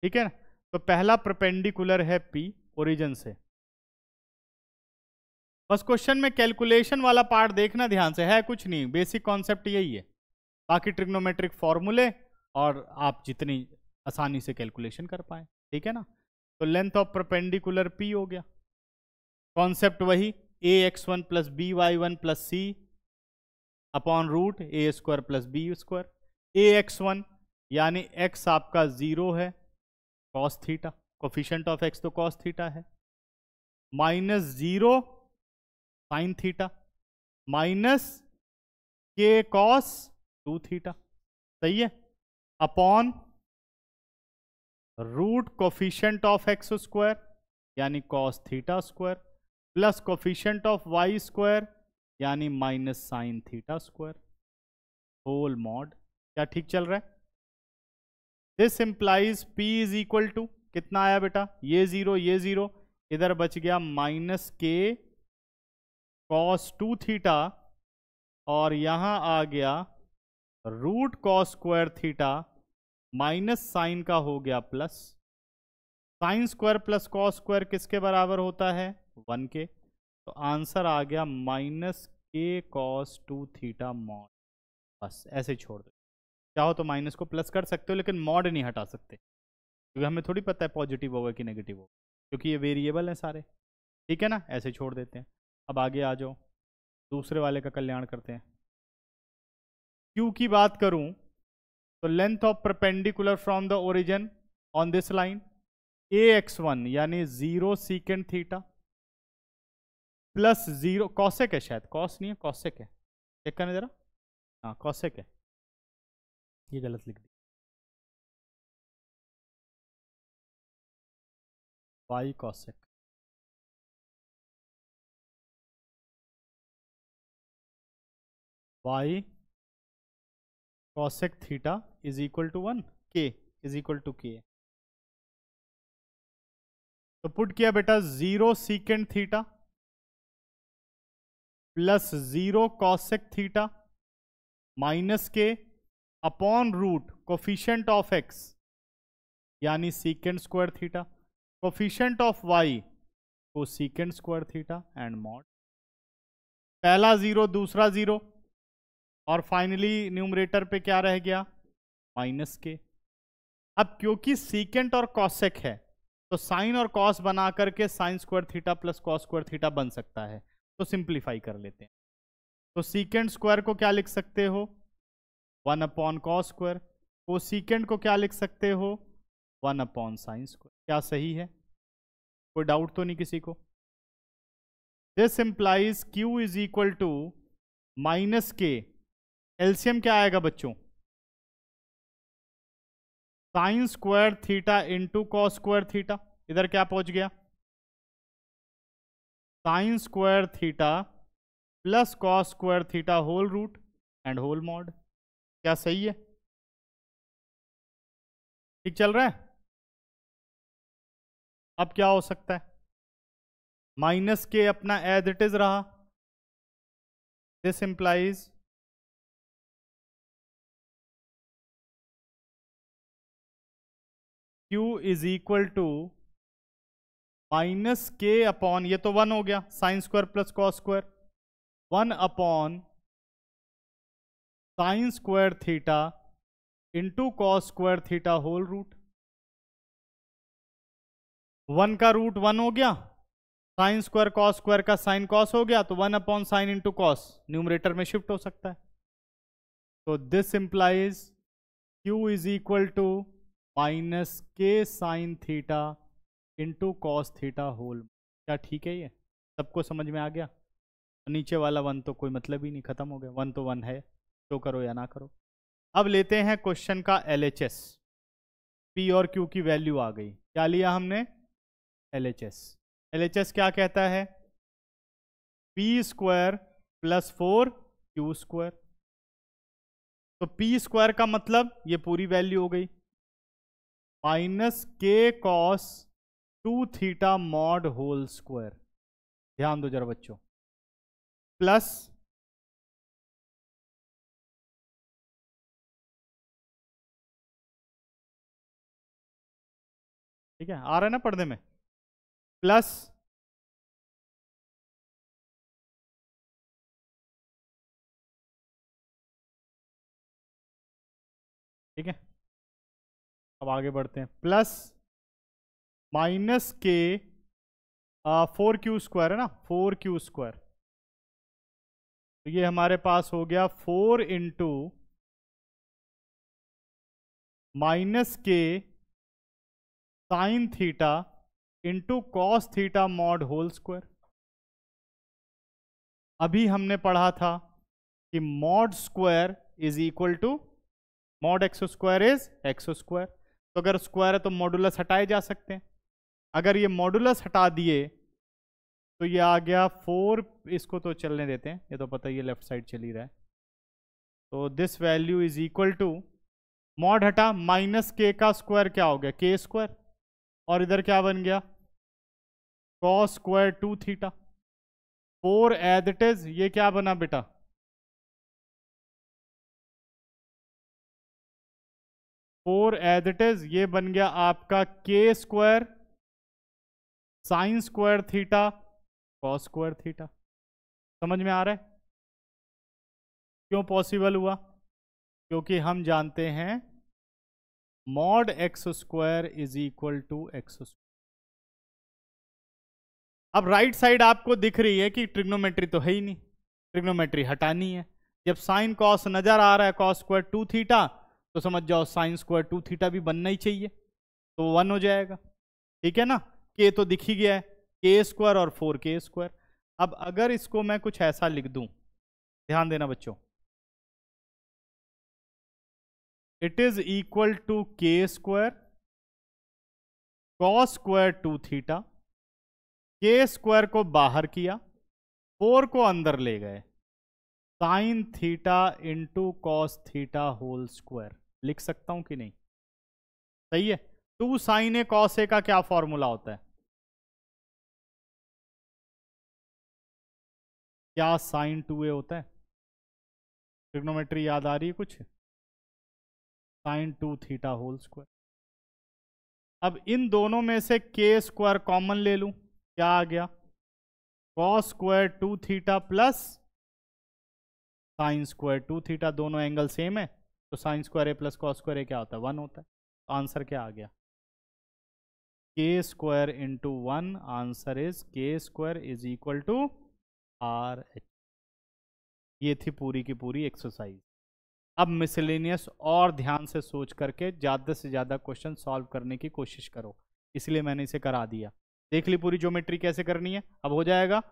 S1: ठीक है ना। तो पहला परपेंडिकुलर है P ओरिजिन से। बस क्वेश्चन में कैलकुलेशन वाला पार्ट देखना ध्यान से, है कुछ नहीं, बेसिक कॉन्सेप्ट यही है। बाकी ट्रिग्नोमेट्रिक फॉर्मूले और आप जितनी आसानी से कैलकुलेशन कर पाए, ठीक है ना। तो लेंथ ऑफ परपेंडिकुलर P हो गया, कॉन्सेप्ट वही ax1 plus by1 plus c upon root a square plus b square. ax1 यानी x आपका 0 है, cos theta, coefficient of x तो cos थीटा है, minus 0 sine theta minus k cos 2 theta, सही है, upon root coefficient of x square यानी cos theta square plus coefficient of y square यानी minus sine theta square whole mod. क्या ठीक चल रहा है? This implies P is equal to कितना आया बेटा, ये 0 इधर बच गया माइनस k cos 2 थीटा, और यहां आ गया root cos square theta minus sine का हो गया plus, sine square plus cos square किसके बराबर होता है, 1 के। तो आंसर आ गया minus k cos 2 theta mod. बस ऐसे छोड़ दो, चाहो तो माइनस को प्लस कर सकते हो, लेकिन मॉड नहीं हटा सकते, क्योंकि हमें थोड़ी पता है पॉजिटिव होगा कि नेगेटिव होगा, क्योंकि ये वेरिएबल हैं सारे, ठीक है ना। ऐसे छोड़ देते हैं। अब आगे आ जाओ, दूसरे वाले का कल्याण करते हैं। Q की बात करूं तो length of perpendicular from the origin on this line ax1 यानी 0 सीकेंट थीटा प्लस 0 कॉसेक है, शायद कॉस नहीं है, कॉसेक है, चेक करने जरा, हाँ कॉसेक है, ये गलत लिख दी, y cosec, y cosec theta is equal to 1, k is equal to k। तो पुट किया बेटा 0 secant theta plus 0 cosec theta minus के upon root coefficient of x यानी secant square theta, coefficient of y को secant square theta and mod. पहला 0 दूसरा 0, और finally numerator पे क्या रह गया, माइनस के। अब क्योंकि सीकेंट और कॉसेक है तो साइन और कॉस बना करके sign square theta plus cos square theta बन सकता है। तो सिंप्लीफाई कर लेते हैं। तो सीकेंड स्क्वायर को क्या लिख सकते हो? 1 कॉस स्क्वायर। को सीकेंड को क्या लिख सकते हो? 1 साइन स्क्वायर। क्या सही है? कोई डाउट तो नहीं किसी को? This implies Q is equal to minus K, LCM क्या आएगा बच्चों? Sine square theta into cos square theta. इधर क्या पहुंच गया? Sine square theta plus cos square theta whole root and whole mod. क्या सही है? ठीक चल रहा है? अब क्या हो सकता है? माइनस के अपना एज इट इज रहा। This implies Q is equal to minus के अपॉन, ये तो 1 हो गया, sine square plus cos square, 1 sine square theta into cos square theta whole root. 1 का रूट 1 हो गया, साइन स्क्वायर कॉस स्क्वायर का साइन कॉस हो गया, तो 1/sin इंटू कॉस न्यूमरेटर में शिफ्ट हो सकता है। तो this implies Q is equal to minus K sine theta into cos theta whole. क्या ठीक है? ये सबको समझ में आ गया? नीचे वाला 1 तो कोई मतलब ही नहीं, खत्म हो गया। 1 तो 1 है, शो करो या ना करो। अब लेते हैं क्वेश्चन का LHS। P और Q की वैल्यू आ गई। क्या लिया हमने? LHS। LHS क्या कहता है? P square plus 4Q square. तो P स्क्वायर का मतलब ये पूरी वैल्यू हो गई, minus K cos 2 theta mod whole square. ध्यान दो जरा बच्चों, प्लस ठीक है, आ रहा है ना पर्दे में, प्लस ठीक है। अब आगे बढ़ते हैं, प्लस माइनस के 4Q स्क्वायर है ना, 4Q स्क्वायर। तो ये हमारे पास हो गया 4 into minus K sine theta into cos theta mod whole square. अभी हमने पढ़ा था कि mod square is equal to mod X square is X square. तो अगर स्क्वायर है तो मॉडुलस हटाए जा सकते हैं। अगर ये मॉडुलस हटा दिए तो ये आ गया 4, इसको तो चलने देते हैं, ये तो पता ही है लेफ्ट साइड चल ही रहा है। तो this value is equal to, mod हटा, माइनस के का स्क्वायर क्या हो गया? के स्क्वायर, और इधर क्या बन गया? Cos square 2 theta. 4 as it is, ये क्या बना बेटा? फोर एज इट इज, ये बन गया आपका के square sine square theta cos square theta. समझ में आ रहा है क्यों पॉसिबल हुआ? क्योंकि हम जानते हैं mod X square is equal to X square. अब राइट साइड आपको दिख रही है कि ट्रिग्नोमेट्री तो है ही नहीं, ट्रिग्नोमेट्री हटानी है। जब साइन कॉस नजर आ रहा है कॉस स्क्वायर 2 थीटा, तो समझ जाओ साइन स्क्वायर 2 थीटा भी बनना ही चाहिए, तो 1 हो जाएगा। ठीक है ना, के तो दिख ही गया है, के स्क्वायर और 4K स्क्वायर। अब अगर इसको मैं कुछ ऐसा लिख दूं, ध्यान देना बच्चों, it is equal to K square cos square 2 theta. K square को बाहर किया, 4 को अंदर ले गए, sine theta into cos theta whole square. लिख सकता हूं कि नहीं? सही है। 2 साइन ए कॉस ए का क्या फॉर्मूला होता है? क्या साइन 2a होता है? ट्रिग्नोमेट्री याद आ रही है कुछ? Sine 2 theta whole square. अब इन दोनों में से के स्क्वायर कॉमन ले लूं, क्या आ गया? Cos square 2 theta plus sine square 2 theta. दोनों एंगल सेम है, तो साइन स्क्वायर ए प्लस कॉस स्क्वायर ए क्या होता है? 1 होता है। तो आंसर क्या आ गया? K square into 1, answer is K square is equal to R H. ये थी पूरी की पूरी एक्सरसाइज। अब मिसलेनियस और ध्यान से सोच करके ज़्यादा से ज़्यादा क्वेश्चन सॉल्व करने की कोशिश करो, इसलिए मैंने इसे करा दिया। देख ली पूरी ज्योमेट्री कैसे करनी है, अब हो जाएगा।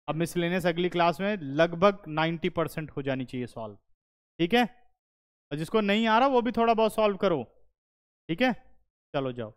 S1: अब मिसलेनियस अगली क्लास में लगभग 90% हो जानी चाहिए सॉल्व, ठीक है। और जिसको नहीं आ रहा वो भी थोड़ा बहुत सॉल्व करो, ठीक है। चलो जाओ।